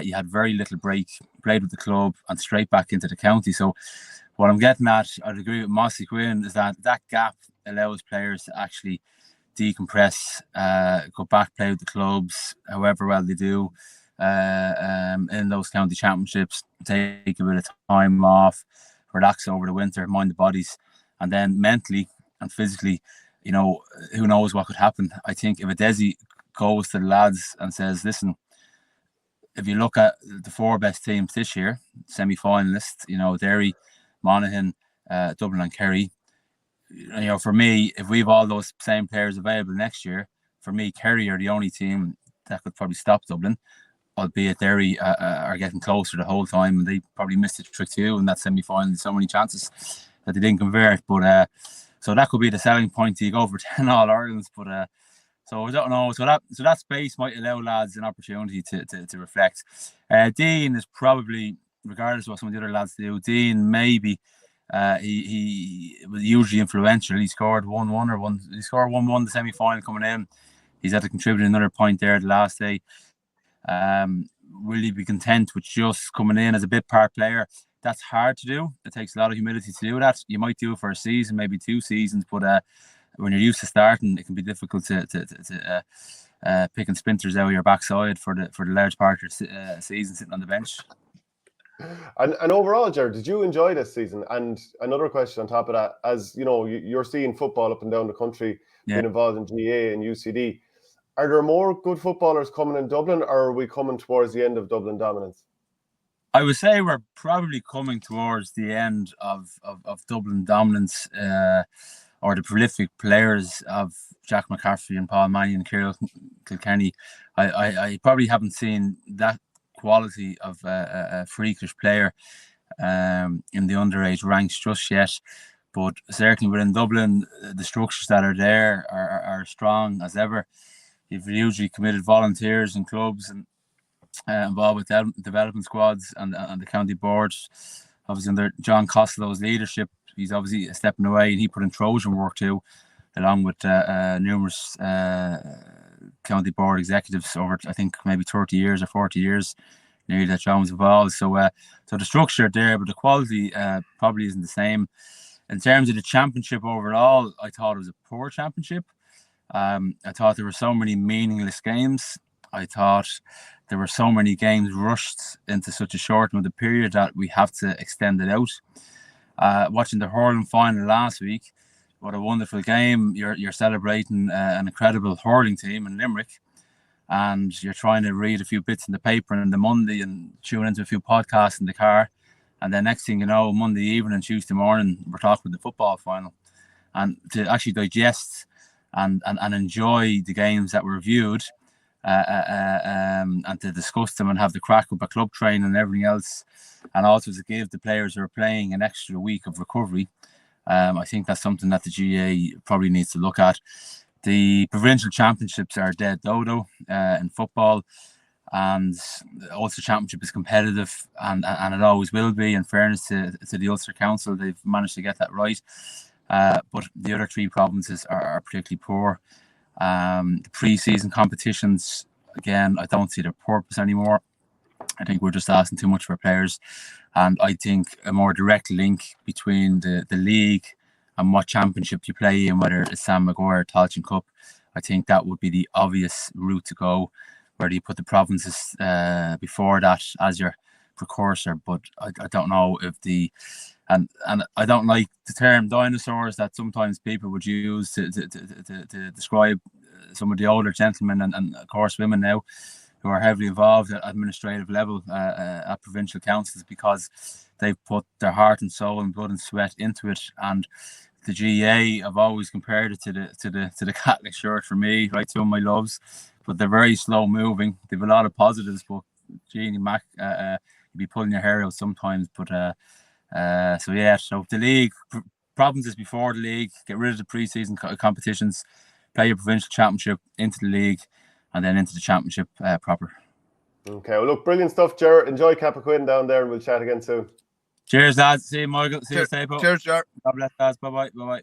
you had very little break, played with the club, and straight back into the county. So what I'm getting at, I'd agree with Mossy Quinn, is that gap allows players to actually decompress, go back, play with the clubs, however well they do in those county championships, take a bit of time off, relax over the winter, mind the bodies, and then mentally and physically, who knows what could happen. I think if a Desi goes to the lads and says, listen, if you look at the 4 best teams this year, semi-finalists, Derry, Moynihan, Dublin and Kerry. For me, if we have all those same players available next year, for me, Kerry are the only team that could probably stop Dublin, albeit Derry are getting closer the whole time, and they probably missed a trick too in that semi-final. So many chances that they didn't convert, but so that could be the selling point to go for 10 All-Irelands. But so I don't know. So that space might allow lads an opportunity to reflect. Dean is probably, regardless of what some of the other lads do, Dean maybe. He was usually influential. He scored 1-1 he scored 1-1 the semi-final coming in. He's had to contribute another point there the last day. Will he be content with just coming in as a bit part player? That's hard to do. It takes a lot of humility to do that. You might do it for a season, maybe 2 seasons, but when you're used to starting, it can be difficult to picking splinters out of your backside for the large part of your season sitting on the bench. And overall, Ger, did you enjoy this season? And another question on top of that, as you know, you're seeing football up and down the country, being involved in GA and UCD. Are there more good footballers coming in Dublin, or are we coming towards the end of Dublin dominance? I would say we're probably coming towards the end of Dublin dominance, or the prolific players of Jack McCaffrey and Paul Mannion and Kieran Kilkenny. I probably haven't seen that quality of a freakish player in the underage ranks just yet, but certainly within Dublin, the structures that are there are strong as ever. You've usually committed volunteers and clubs and involved with development squads and the county boards. Obviously under John Costello's leadership, he's obviously stepping away, and he put in Trojan work too, along with numerous county board executives over, I think, maybe 30 years or 40 years, nearly, that John was involved. So the structure there, but the quality probably isn't the same. In terms of the championship overall, I thought it was a poor championship. I thought there were so many meaningless games. I thought there were so many games rushed into such a short amount of period that we have to extend it out. Watching the hurling final last week, what a wonderful game. You're celebrating an incredible hurling team in Limerick, and you're trying to read a few bits in the paper on the Monday and tune into a few podcasts in the car, and then next thing you know, Monday evening and Tuesday morning, we're talking about the football final. And to actually digest and enjoy the games that were viewed, and to discuss them and have the crack up a club training and everything else, and also to give the players who are playing an extra week of recovery. I think that's something that the GA probably needs to look at. The provincial championships are dead dodo in football, and the Ulster Championship is competitive, and it always will be. In fairness to the Ulster Council, they've managed to get that right. But the other 3 provinces are particularly poor. The pre-season competitions, again, I don't see their purpose anymore. I think we're just asking too much for players, and I think a more direct link between the league and what championship you play in, whether it's Sam Maguire or Tailteann Cup, I think that would be the obvious route to go, where you put the provinces before that as your precursor. But I don't know if and I don't like the term dinosaurs that sometimes people would use to describe some of the older gentlemen and of course women now who are heavily involved at administrative level at provincial councils, because they've put their heart and soul and blood and sweat into it. And the GA, I've always compared it to the Catholic Church for me, right? Two of my loves, but they're very slow moving. They've a lot of positives, but Jeannie Mac, you'd be pulling your hair out sometimes. But so the league, provinces before the league, get rid of the pre-season competitions, play your provincial championship into the league, and then into the championship proper. Okay, well, look, brilliant stuff, Ger. Enjoy Cappoquin down there, and we'll chat again soon. Cheers, lads. See you, Michael. See you, Stapleton. Cheers, Ger. God bless, lads. Bye-bye. Bye-bye.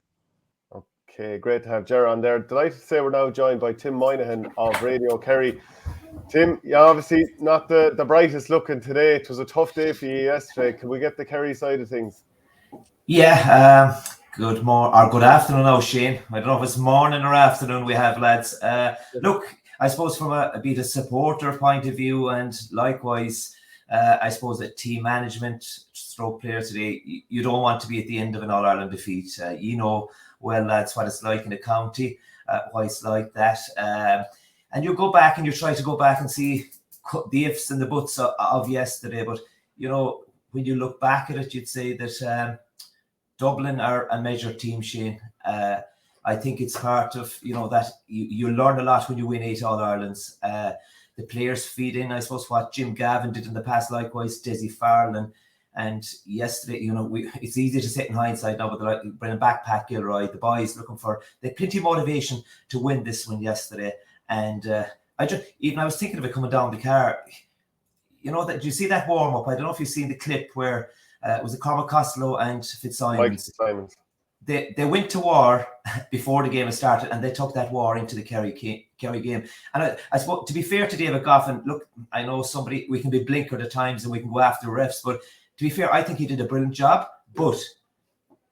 Okay, great to have Ger on there. Delighted to say we're now joined by Tim Moynihan of Radio Kerry. Tim, you're obviously not the brightest looking today. It was a tough day for you yesterday. Can we get the Kerry side of things? Yeah, good morning or good afternoon now, Shane. I don't know if it's morning or afternoon we have, lads. Look, I suppose from a bit of supporter point of view, and likewise, I suppose a team management stroke player today, you don't want to be at the end of an All-Ireland defeat. You know well, lads, what it's like in the county, why it's like that. And you go back and you try to go back and see the ifs and the buts of yesterday. But, you know, when you look back at it, you'd say that Dublin are a measured team, Shane. I think it's part of, that you learn a lot when you win 8 All-Irelands. The players feed in, I suppose, what Jim Gavin did in the past, likewise, Desi Farrell. And yesterday, it's easy to sit in hindsight now, but they're bringing back Pat Gilroy, the boys they had plenty of motivation to win this one yesterday. And I was thinking of it coming down the car. That you see that warm up? I don't know if you've seen the clip where it was Cormac Costello and Fitzsimons. They went to war before the game had started, and they took that war into the Kerry game. And I suppose, to be fair to David Goff, and look, I know we can be blinkered at times and we can go after refs, but to be fair, I think he did a brilliant job. But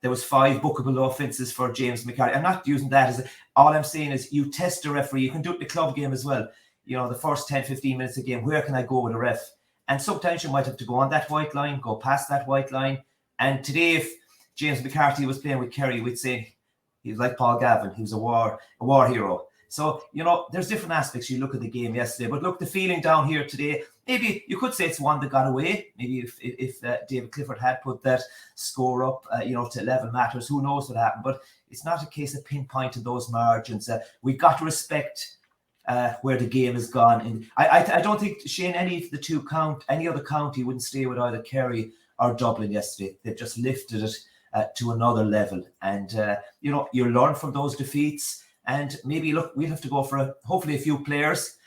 there was 5 bookable offences for James McCarthy. I'm not using that as all I'm saying is you test the referee. You can do it in the club game as well. The first 10, 15 minutes of the game, where can I go with a ref? And sometimes you might have to go on that white line, go past that white line. And today, if James McCarthy was playing with Kerry, we'd say he was like Paul Gavin. He was a war hero. So, there's different aspects. You look at the game yesterday. But look, the feeling down here today, maybe you could say it's one that got away. Maybe if David Clifford had put that score up, to 11 matters, who knows what happened. But it's not a case of pinpointing those margins. We've got to respect where the game has gone. And I don't think, Shane, any other county wouldn't stay with either Kerry or Dublin yesterday. They've just lifted it to another level. And, you learn from those defeats. And maybe, look, we'll have to go for hopefully a few players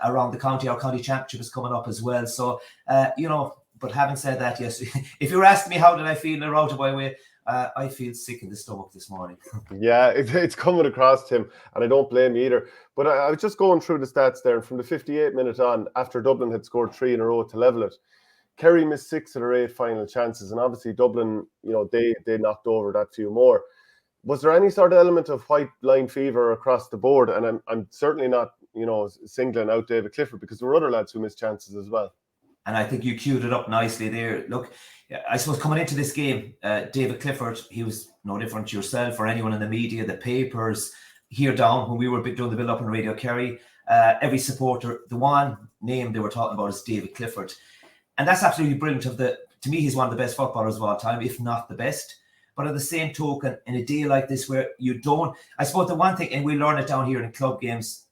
around the county. Our county championship is coming up as well. So, but having said that, yes, if you were asking me how did I feel in a roundabout way, I feel sick in the stomach this morning. Yeah, it's coming across, Tim, and I don't blame you either. But I was just going through the stats there, and from the 58th minute on, after Dublin had scored 3 in a row to level it, Kerry missed 6 of their 8 final chances, and obviously Dublin, they knocked over that few more. Was there any sort of element of white line fever across the board? And I'm certainly not, singling out David Clifford, because there were other lads who missed chances as well. And I think you queued it up nicely there. Look, I suppose coming into this game, David Clifford, he was no different to yourself or anyone in the media, the papers, here down when we were doing the build-up on Radio Kerry. Every supporter, the one name they were talking about is David Clifford. And that's absolutely brilliant. To me, he's one of the best footballers of all time, if not the best. But at the same token, in a day like this where you don't, I suppose the one thing, and we learn it down here in club games,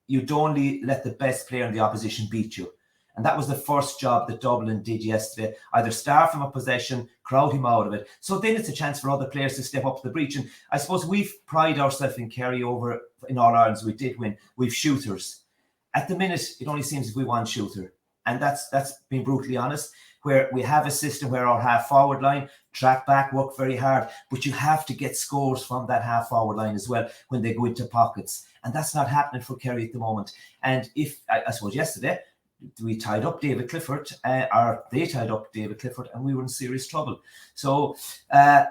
you don't let the best player in the opposition beat you. And that was the first job that Dublin did yesterday. Either start from a possession, crowd him out of it. So then it's a chance for other players to step up to the breach. And I suppose we've prided ourselves in Kerry over in All-Irelands. We did win. We've shooters. At the minute, it only seems if we one shooter. And that's being brutally honest, where we have a system where our half-forward line, track back, work very hard, but you have to get scores from that half-forward line as well when they go into pockets. And that's not happening for Kerry at the moment. And I suppose yesterday, we tied up David Clifford, or they tied up David Clifford, and we were in serious trouble. So, and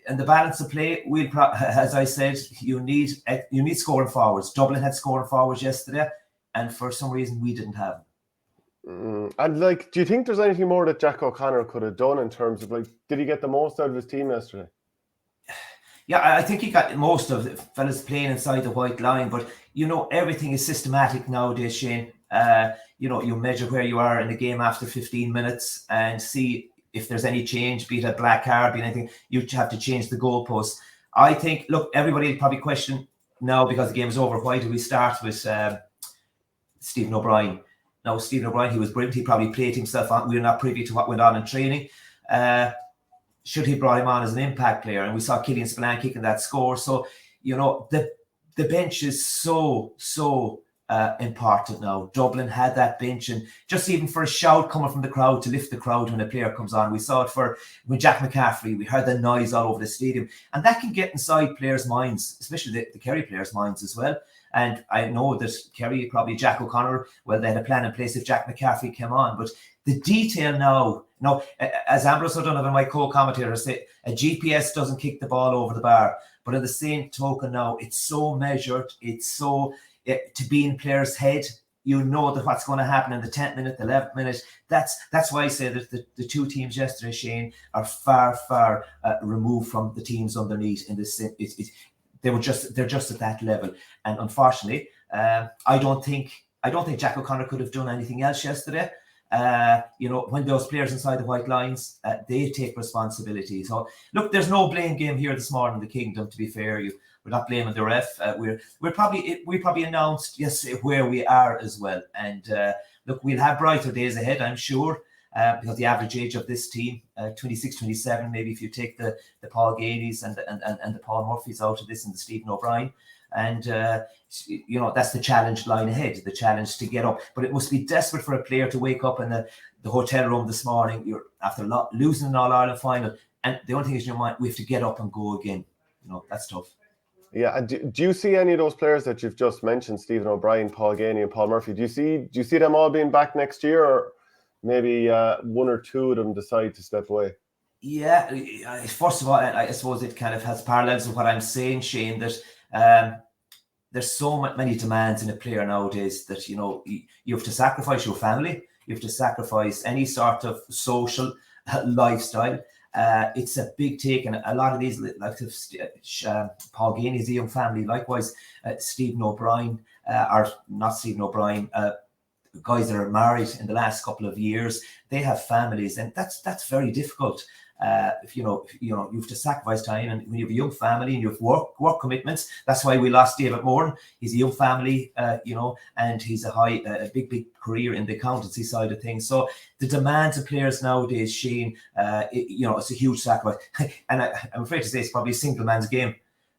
the balance of play, as I said, you need scoring forwards. Dublin had scoring forwards yesterday, and for some reason we didn't have them. And do you think there's anything more that Jack O'Connor could have done in terms of did he get the most out of his team yesterday? Yeah, I think he got most of the fellas playing inside the white line, but everything is systematic nowadays, Shane. You measure where you are in the game after 15 minutes and see if there's any change, be it a black card, be it anything, you have to change the goalposts. I think, look, everybody will probably question now because the game is over, why do we start with Stephen O'Brien? Now, Stephen O'Brien, he was brilliant. He probably played himself on. We're not privy to what went on in training. Should he brought him on as an impact player? And we saw Killian Spillane kicking that score. So, the bench is so important now. Dublin had that bench, and just even for a shout coming from the crowd to lift the crowd when a player comes on. We saw it when Jack McCaffrey, we heard the noise all over the stadium. And that can get inside players' minds, especially the Kerry players' minds as well. And I know that Kerry, probably Jack O'Connor, well, they had a plan in place if Jack McCaffrey came on. But the detail now, as Ambrose O'Donovan, my co-commentator, said, a GPS doesn't kick the ball over the bar. But at the same token now, it's so measured, it's so to be in players' head. That what's going to happen in the 10th minute, the 11th minute. That's why I say that the two teams yesterday, Shane, are far removed from the teams underneath in this. They're just at that level, and unfortunately, I don't think Jack O'Connor could have done anything else yesterday. when those players inside the white lines, they take responsibility. So look, there's no blame game here this morning in the Kingdom, to be fair. We're not blaming the ref. We probably announced yesterday where we are as well. And look, we'll have brighter days ahead, I'm sure, because the average age of this team, 26, 27, maybe if you take the Paul Gainey's and the Paul Murphys out of this and the Stephen O'Brien. And, that's the challenge line ahead, the challenge to get up. But it must be desperate for a player to wake up in the hotel room this morning. You're after losing an All-Ireland final. And the only thing is in your mind, we have to get up and go again. That's tough. Yeah, and do you see any of those players that you've just mentioned, Stephen O'Brien, Paul Gainey and Paul Murphy, do you see them all being back next year, or maybe one or two of them decide to step away? Yeah, first of all, I suppose it kind of has parallels with what I'm saying, Shane, that there's so many demands in a player nowadays that, you have to sacrifice your family, you have to sacrifice any sort of social lifestyle. It's a big take, and a lot of these, like Paul Gainey is a young family. Likewise, Stephen O'Brien, or not Stephen O'Brien, guys that are married in the last couple of years, they have families, and that's very difficult. If you have to sacrifice time, and when you have a young family and you have work commitments, that's why we lost David Moran. He's a young family, and he's a big career in the accountancy side of things. So the demands of players nowadays, Shane, it's a huge sacrifice, and I'm afraid to say it's probably a single man's game.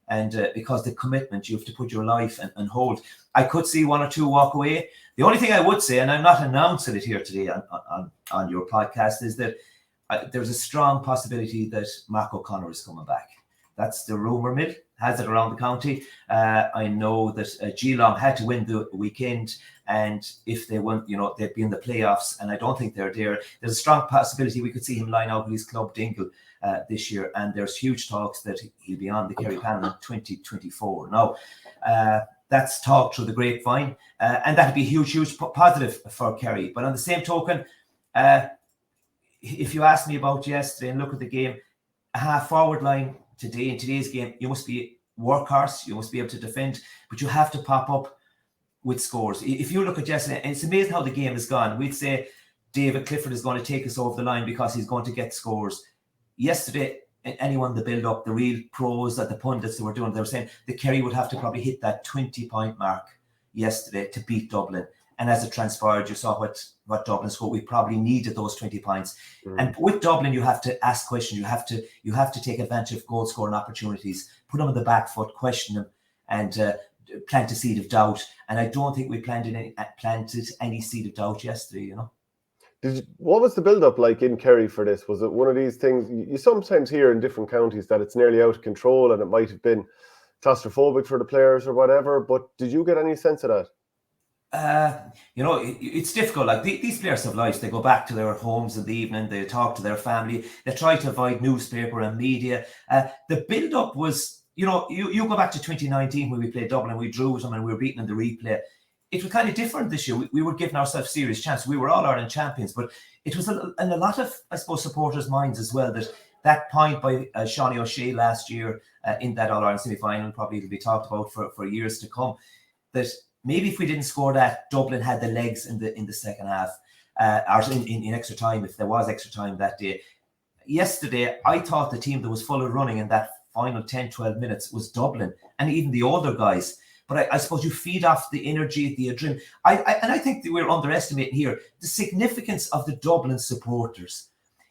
And because the commitment, you have to put your life and hold. I could see one or two walk away. The only thing I would say, and I'm not announcing it here today on your podcast, is that there's a strong possibility that Mark O'Connor is coming back. That's the rumour mill, has it around the county. I know that Geelong had to win the weekend, and if they won, they'd be in the playoffs, and I don't think they're there. There's a strong possibility we could see him line out with his club Dingle this year, and there's huge talks that he'll be on the Kerry panel in 2024. Now, that's talked through the grapevine, and that'd be huge positive for Kerry. But on the same token, if you ask me about yesterday and look at the game, a half forward line today in today's game, you must be workhorse, you must be able to defend, but you have to pop up with scores. If you look at yesterday, and it's amazing how the game has gone. We'd say David Clifford is going to take us over the line because he's going to get scores. Yesterday, anyone the build up, the real pros, that the pundits that were doing, they were saying that Kerry would have to probably hit that 20-point mark yesterday to beat Dublin. And as it transpired, you saw what Dublin scored. We probably needed those 20 points. And with Dublin, you have to ask questions. You have to take advantage of goal scoring opportunities, put them on the back foot, question them, and plant a seed of doubt. And I don't think we planted any seed of doubt yesterday. What was the build-up like in Kerry for this? Was it one of these things you sometimes hear in different counties that it's nearly out of control and it might have been claustrophobic for the players or whatever? But did you get any sense of that? It's difficult. Like these players have lives. They go back to their homes in the evening. They talk to their family. They try to avoid newspaper and media. The build-up was, you go back to 2019 when we played Dublin. We drew with them and we were beaten in the replay. It was kind of different this year. We were giving ourselves serious chance. We were All-Ireland champions, but it was in a lot of, I suppose, supporters' minds as well that point by Shawnee O'Shea last year in that All-Ireland semi-final, probably it'll be talked about for years to come, that maybe if we didn't score that, Dublin had the legs in the second half, or in extra time, if there was extra time that day. Yesterday, I thought the team that was full of running in that final 10, 12 minutes was Dublin, and even the older guys. But I suppose you feed off the energy, the adrenaline. I think that we're underestimating here the significance of the Dublin supporters.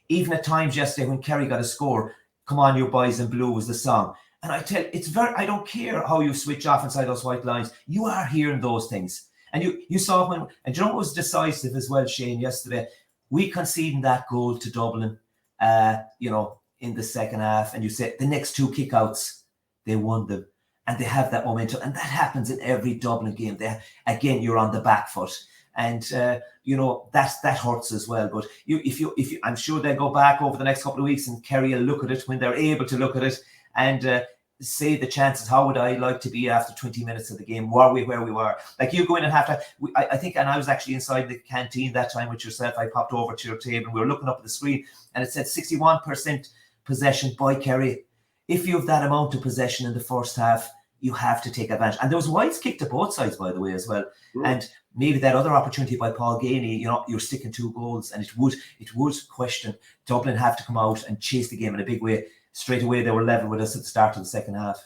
Even at times yesterday when Kerry got a score, "Come on, you boys in blue" was the song. And I tell you, I don't care how you switch off inside those white lines. You are hearing those things. And you saw and you know what was decisive as well, Shane, yesterday? We conceded that goal to Dublin, in the second half. And you said the next two kickouts, they won them. And they have that momentum. And that happens in every Dublin game. Again, you're on the back foot. And, that hurts as well. But if you, I'm sure they'll go back over the next couple of weeks and Kerry will look at it when they're able to look at it and say the chances. How would I like to be after 20 minutes of the game? Were we where we were? Like you go in and have to, I think, and I was actually inside the canteen that time with yourself. I popped over to your table and we were looking up at the screen and it said 61% possession by Kerry. If you have that amount of possession in the first half, you have to take advantage. And there was wides kicked to both sides, by the way, as well. Mm. And maybe that other opportunity by Paul Ganey, you're sticking 2 goals, and it would question Dublin have to come out and chase the game in a big way. Straight away, they were level with us at the start of the second half.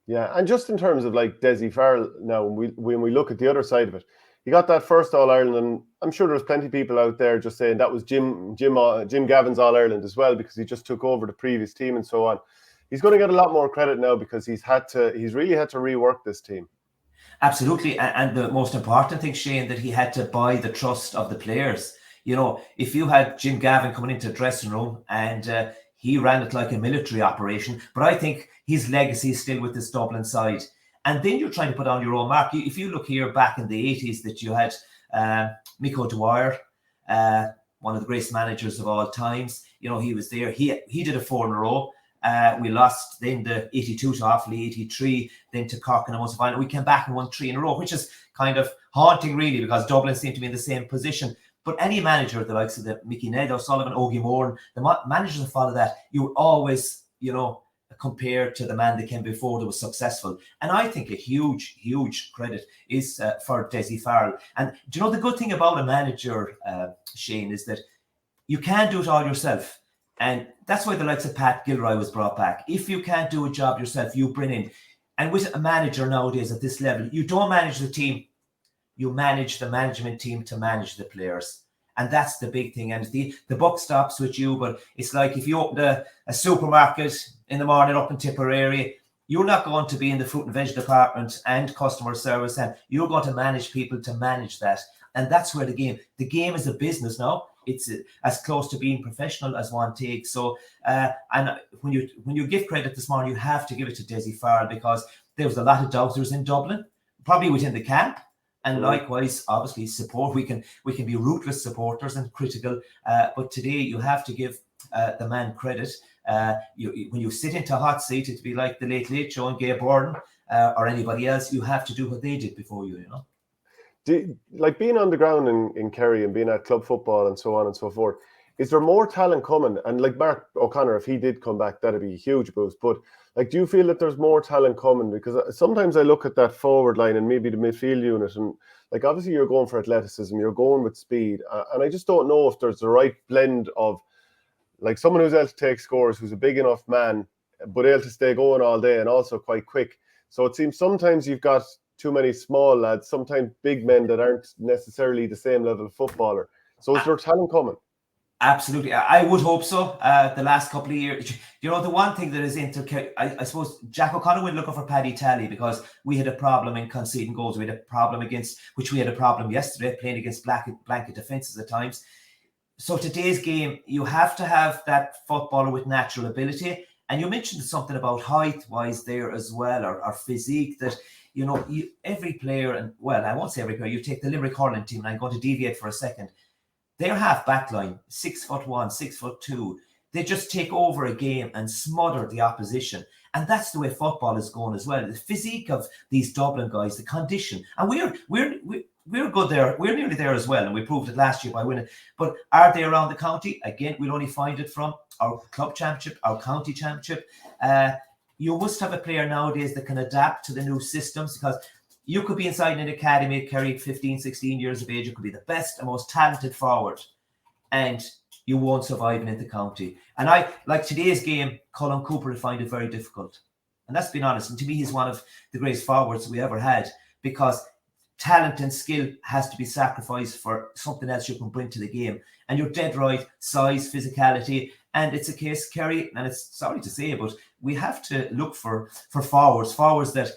Yeah, and just in terms of like Dessie Farrell now, when we look at the other side of it, he got that first All-Ireland, and I'm sure there's plenty of people out there just saying that was Jim Gavin's All-Ireland as well, because he just took over the previous team and so on. He's going to get a lot more credit now because he's really had to rework this team. Absolutely, and the most important thing, Shane, that he had to buy the trust of the players. If you had Jim Gavin coming into the dressing room and he ran it like a military operation, but I think his legacy is still with this Dublin side. And then you're trying to put on your own mark. If you look here back in the 80s, that you had Mick O'Dwyer, one of the greatest managers of all times. He was there. He did a 4 in a row. We lost then the 82 to Offaly, 83, then to Cork in the most final. We came back and won 3 in a row, which is kind of haunting, really, because Dublin seemed to be in the same position. But any manager, the likes of the Mickey Ned O'Sullivan, Ogie Moran, the managers that follow that, you would always, compared to the man that came before that was successful. And I think a huge, huge credit is for Dessie Farrell. And do you know the good thing about a manager, Shane, is that you can't do it all yourself. And that's why the likes of Pat Gilroy was brought back. If you can't do a job yourself, you bring in. And with a manager nowadays at this level, you don't manage the team. You manage the management team to manage the players. And that's the big thing. And the buck stops with you, but it's like if you open a supermarket in the morning up in Tipperary, you're not going to be in the fruit and veg department and customer service, and you're going to manage people to manage that. And that's where the game is a business now. It's as close to being professional as one takes. So, and when you give credit this morning, you have to give it to Dessie Farrell, because there was a lot of doubters in Dublin, probably within the camp. And likewise, obviously, support. We can be ruthless supporters and critical, but today you have to give the man credit. When you sit into a hot seat, it'd be like the Late Show and Ger Brennan or anybody else. You have to do what they did before you. Like being on the ground in Kerry and being at club football and so on and so forth, is there more talent coming? And like Mark O'Connor, if he did come back, that'd be a huge boost. But like, do you feel that there's more talent coming? Because sometimes I look at that forward line and maybe the midfield unit, and like obviously you're going for athleticism, you're going with speed, and I just don't know if there's the right blend of like someone who's able to take scores, who's a big enough man, but able to stay going all day and also quite quick. So it seems sometimes you've got too many small lads, sometimes big men that aren't necessarily the same level of footballer. So is there talent coming? Absolutely. I would hope so. The last couple of years, the one thing that is I suppose Jack O'Connor went looking for Paddy Tally because we had a problem in conceding goals. We had a problem we had a problem yesterday playing against blanket defences at times. So today's game, you have to have that footballer with natural ability. And you mentioned something about height-wise there as well, or physique, that, every player, and well, I won't say every player, you take the Limerick hurling team, and I'm going to deviate for a second. Their half back line, 6'1", 6'2", they just take over a game and smother the opposition. And that's the way football is going as well. The physique of these Dublin guys, the condition. And we're good there. We're nearly there as well. And we proved it last year by winning. But are they around the county? Again, we'll only find it from our club championship, our county championship. You must have a player nowadays that can adapt to the new systems, because you could be inside an academy, Kerry, 15, 16 years of age. You could be the best and most talented forward, and you won't survive in the county. And I, like today's game, Colin Cooper would find it very difficult. And that's being honest. And to me, he's one of the greatest forwards we ever had, because talent and skill has to be sacrificed for something else you can bring to the game. And you're dead right, size, physicality. And it's a case, Kerry, and it's sorry to say, but we have to look for forwards that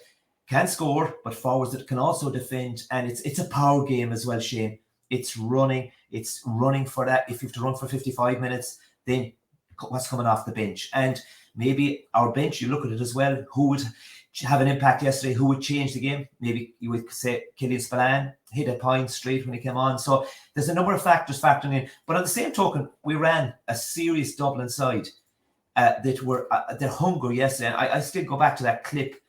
can score, but forwards that can also defend. And it's a power game as well, Shane. It's running for that. If you have to run for 55 minutes, then what's coming off the bench? And maybe our bench, you look at it as well, who would have an impact yesterday, who would change the game? Maybe you would say Killian Spillane hit a point straight when he came on. So there's a number of factors factoring in. But on the same token, we ran a serious Dublin side that were their hunger yesterday. And I still go back to that clip,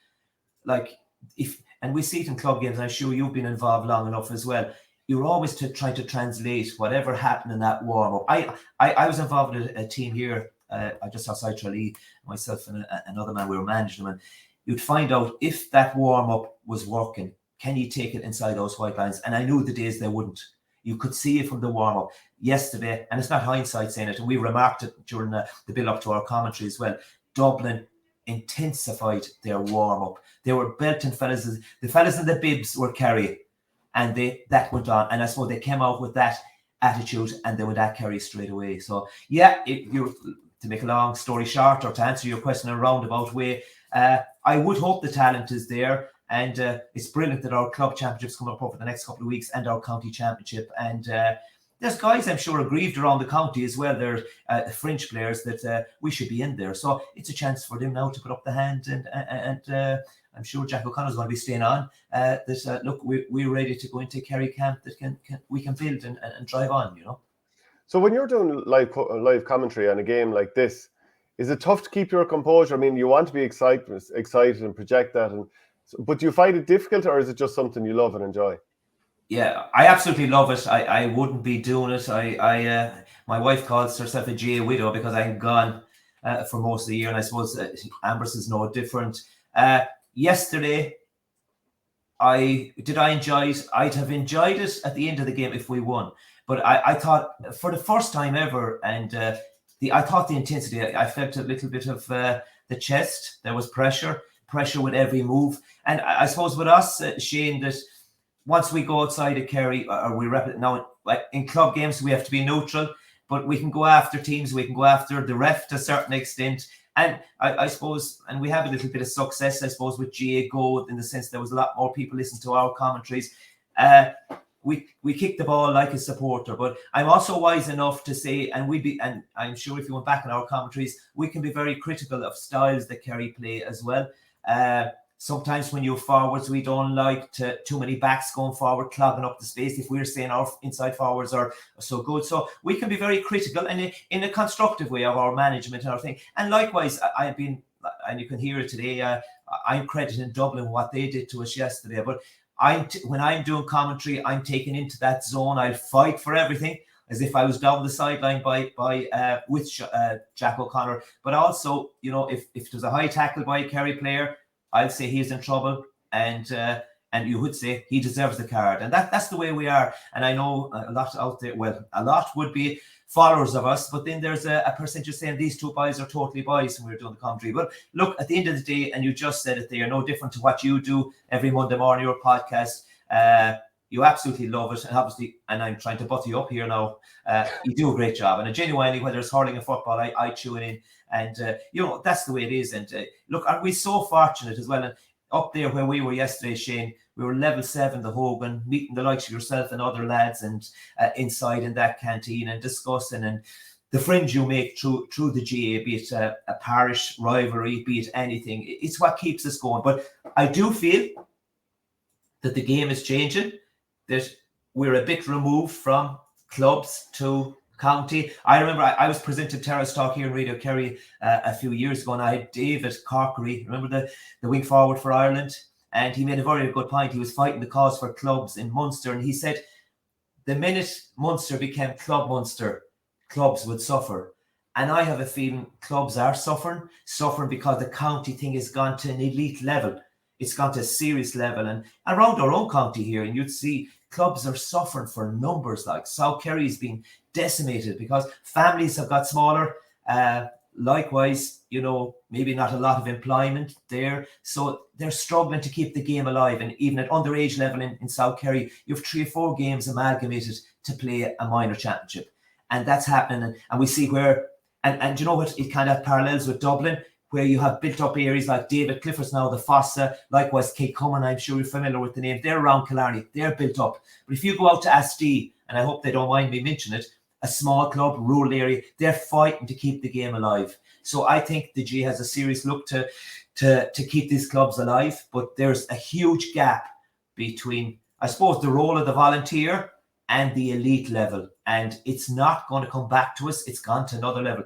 and we see it in club games. I'm sure you've been involved long enough as well. You're always trying to translate whatever happened in that warm-up. I was involved in a team here, just outside Tralee, myself and another man, we were managing them. And you'd find out if that warm-up was working. Can you take it inside those white lines? And I knew the days they wouldn't. You could see it from the warm-up yesterday, and it's not hindsight saying it, and we remarked it during the build-up to our commentary as well. Dublin intensified their warm-up. They were belting fellas. The fellas in the bibs were Kerry, and that went on. And I suppose they came out with that attitude, and they went at Kerry straight away. So, yeah, to make a long story short, or to answer your question in a roundabout way, I would hope the talent is there. And it's brilliant that our club championship's coming up over the next couple of weeks, and our county championship. And there's guys, I'm sure, aggrieved around the county as well. They're French players that we should be in there. So it's a chance for them now to put up the hand. And I'm sure Jack O'Connor's going to be staying on. Look, we're ready to go into Kerry camp that we can build and drive on, you know. So when you're doing live commentary on a game like this, is it tough to keep your composure? I mean, you want to be excited and project that, but do you find it difficult, or is it just something you love and enjoy? Yeah, I absolutely love it. I wouldn't be doing it. My wife calls herself a GA widow because I'm gone for most of the year, and I suppose Ambrose is no different. Yesterday, I enjoy it. I'd have enjoyed it at the end of the game if we won, but I thought for the first time ever, and I thought the intensity. I felt a little bit of the chest. There was pressure with every move, and I suppose with us, Shane, that once we go outside of Kerry, or we rep it now, like in club games, we have to be neutral, but we can go after teams, we can go after the ref to a certain extent. And I suppose, and we have a little bit of success, I suppose, with GA Go, in the sense there was a lot more people listening to our commentaries. We kick the ball like a supporter, but I'm also wise enough to say, and I'm sure if you went back in our commentaries, we can be very critical of styles that Kerry play as well. Sometimes when you're forwards, we don't like too many backs going forward, clogging up the space if we're saying our inside forwards are so good. So we can be very critical and in a constructive way of our management and our thing. And likewise, I've been, and you can hear it today, I'm crediting Dublin what they did to us yesterday. But when I'm doing commentary, I'm taken into that zone. I'll fight for everything as if I was down the sideline with Jack O'Connor. But also, you know, if there's a high tackle by a Kerry player, I'll say he's in trouble, and you would say he deserves the card. And that's the way we are. And I know a lot out there, well, a lot would be followers of us, but then there's a percentage saying these two boys are totally biased when we're doing the commentary. But look, at the end of the day, and you just said it, they are no different to what you do every Monday morning, your podcast. You absolutely love it. And obviously, and I'm trying to butt you up here now, you do a great job. And genuinely, whether it's hurling or football, I tune in. And, you know, that's the way it is. And look, aren't we so fortunate as well? And up there where we were yesterday, Shane, we were level 7, the Hogan, meeting the likes of yourself and other lads, and inside in that canteen and discussing and the friends you make through the GA, be it a parish rivalry, be it anything. It's what keeps us going. But I do feel that the game is changing, that we're a bit removed from clubs to county. I remember I was presenting Terrace Talk here in Radio Kerry a few years ago, and I had David Corkery, remember the wing forward for Ireland, and he made a very good point. He was fighting the cause for clubs in Munster, and he said the minute Munster became Club Munster, clubs would suffer. And I have a feeling clubs are suffering because the county thing has gone to an elite level. It's gone to a serious level, and around our own county here, and you'd see clubs are suffering for numbers. Like South Kerry is being decimated because families have got smaller. Likewise, you know, maybe not a lot of employment there, so they're struggling to keep the game alive. And even at underage level in South Kerry, you have 3 or 4 games amalgamated to play a minor championship, and that's happening. And we see where, and you know what, it kind of parallels with Dublin, where you have built up areas like David Clifford's now, the Fossa, likewise Kate Cummin, I'm sure you're familiar with the name. They're around Killarney, they're built up. But if you go out to Asti, and I hope they don't mind me mentioning it, a small club, rural area, they're fighting to keep the game alive. So I think the G has a serious look to keep these clubs alive. But there's a huge gap between, I suppose, the role of the volunteer and the elite level. And it's not going to come back to us. It's gone to another level.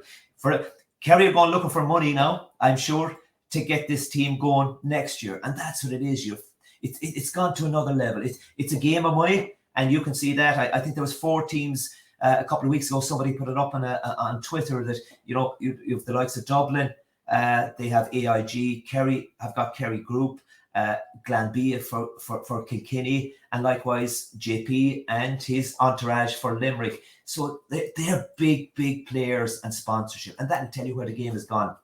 Kerry are going looking for money now, I'm sure, to get this team going next year. And that's what it is. It's gone to another level. It's a game of money, and you can see that. I think there was 4 teams a couple of weeks ago. Somebody put it up on Twitter that, you know, you have the likes of Dublin, They have AIG. Kerry have got Kerry Group. Glanbia for Kilkenny, and likewise JP and his entourage for Limerick. So they're big players and sponsorship, and that'll tell you where the game has gone.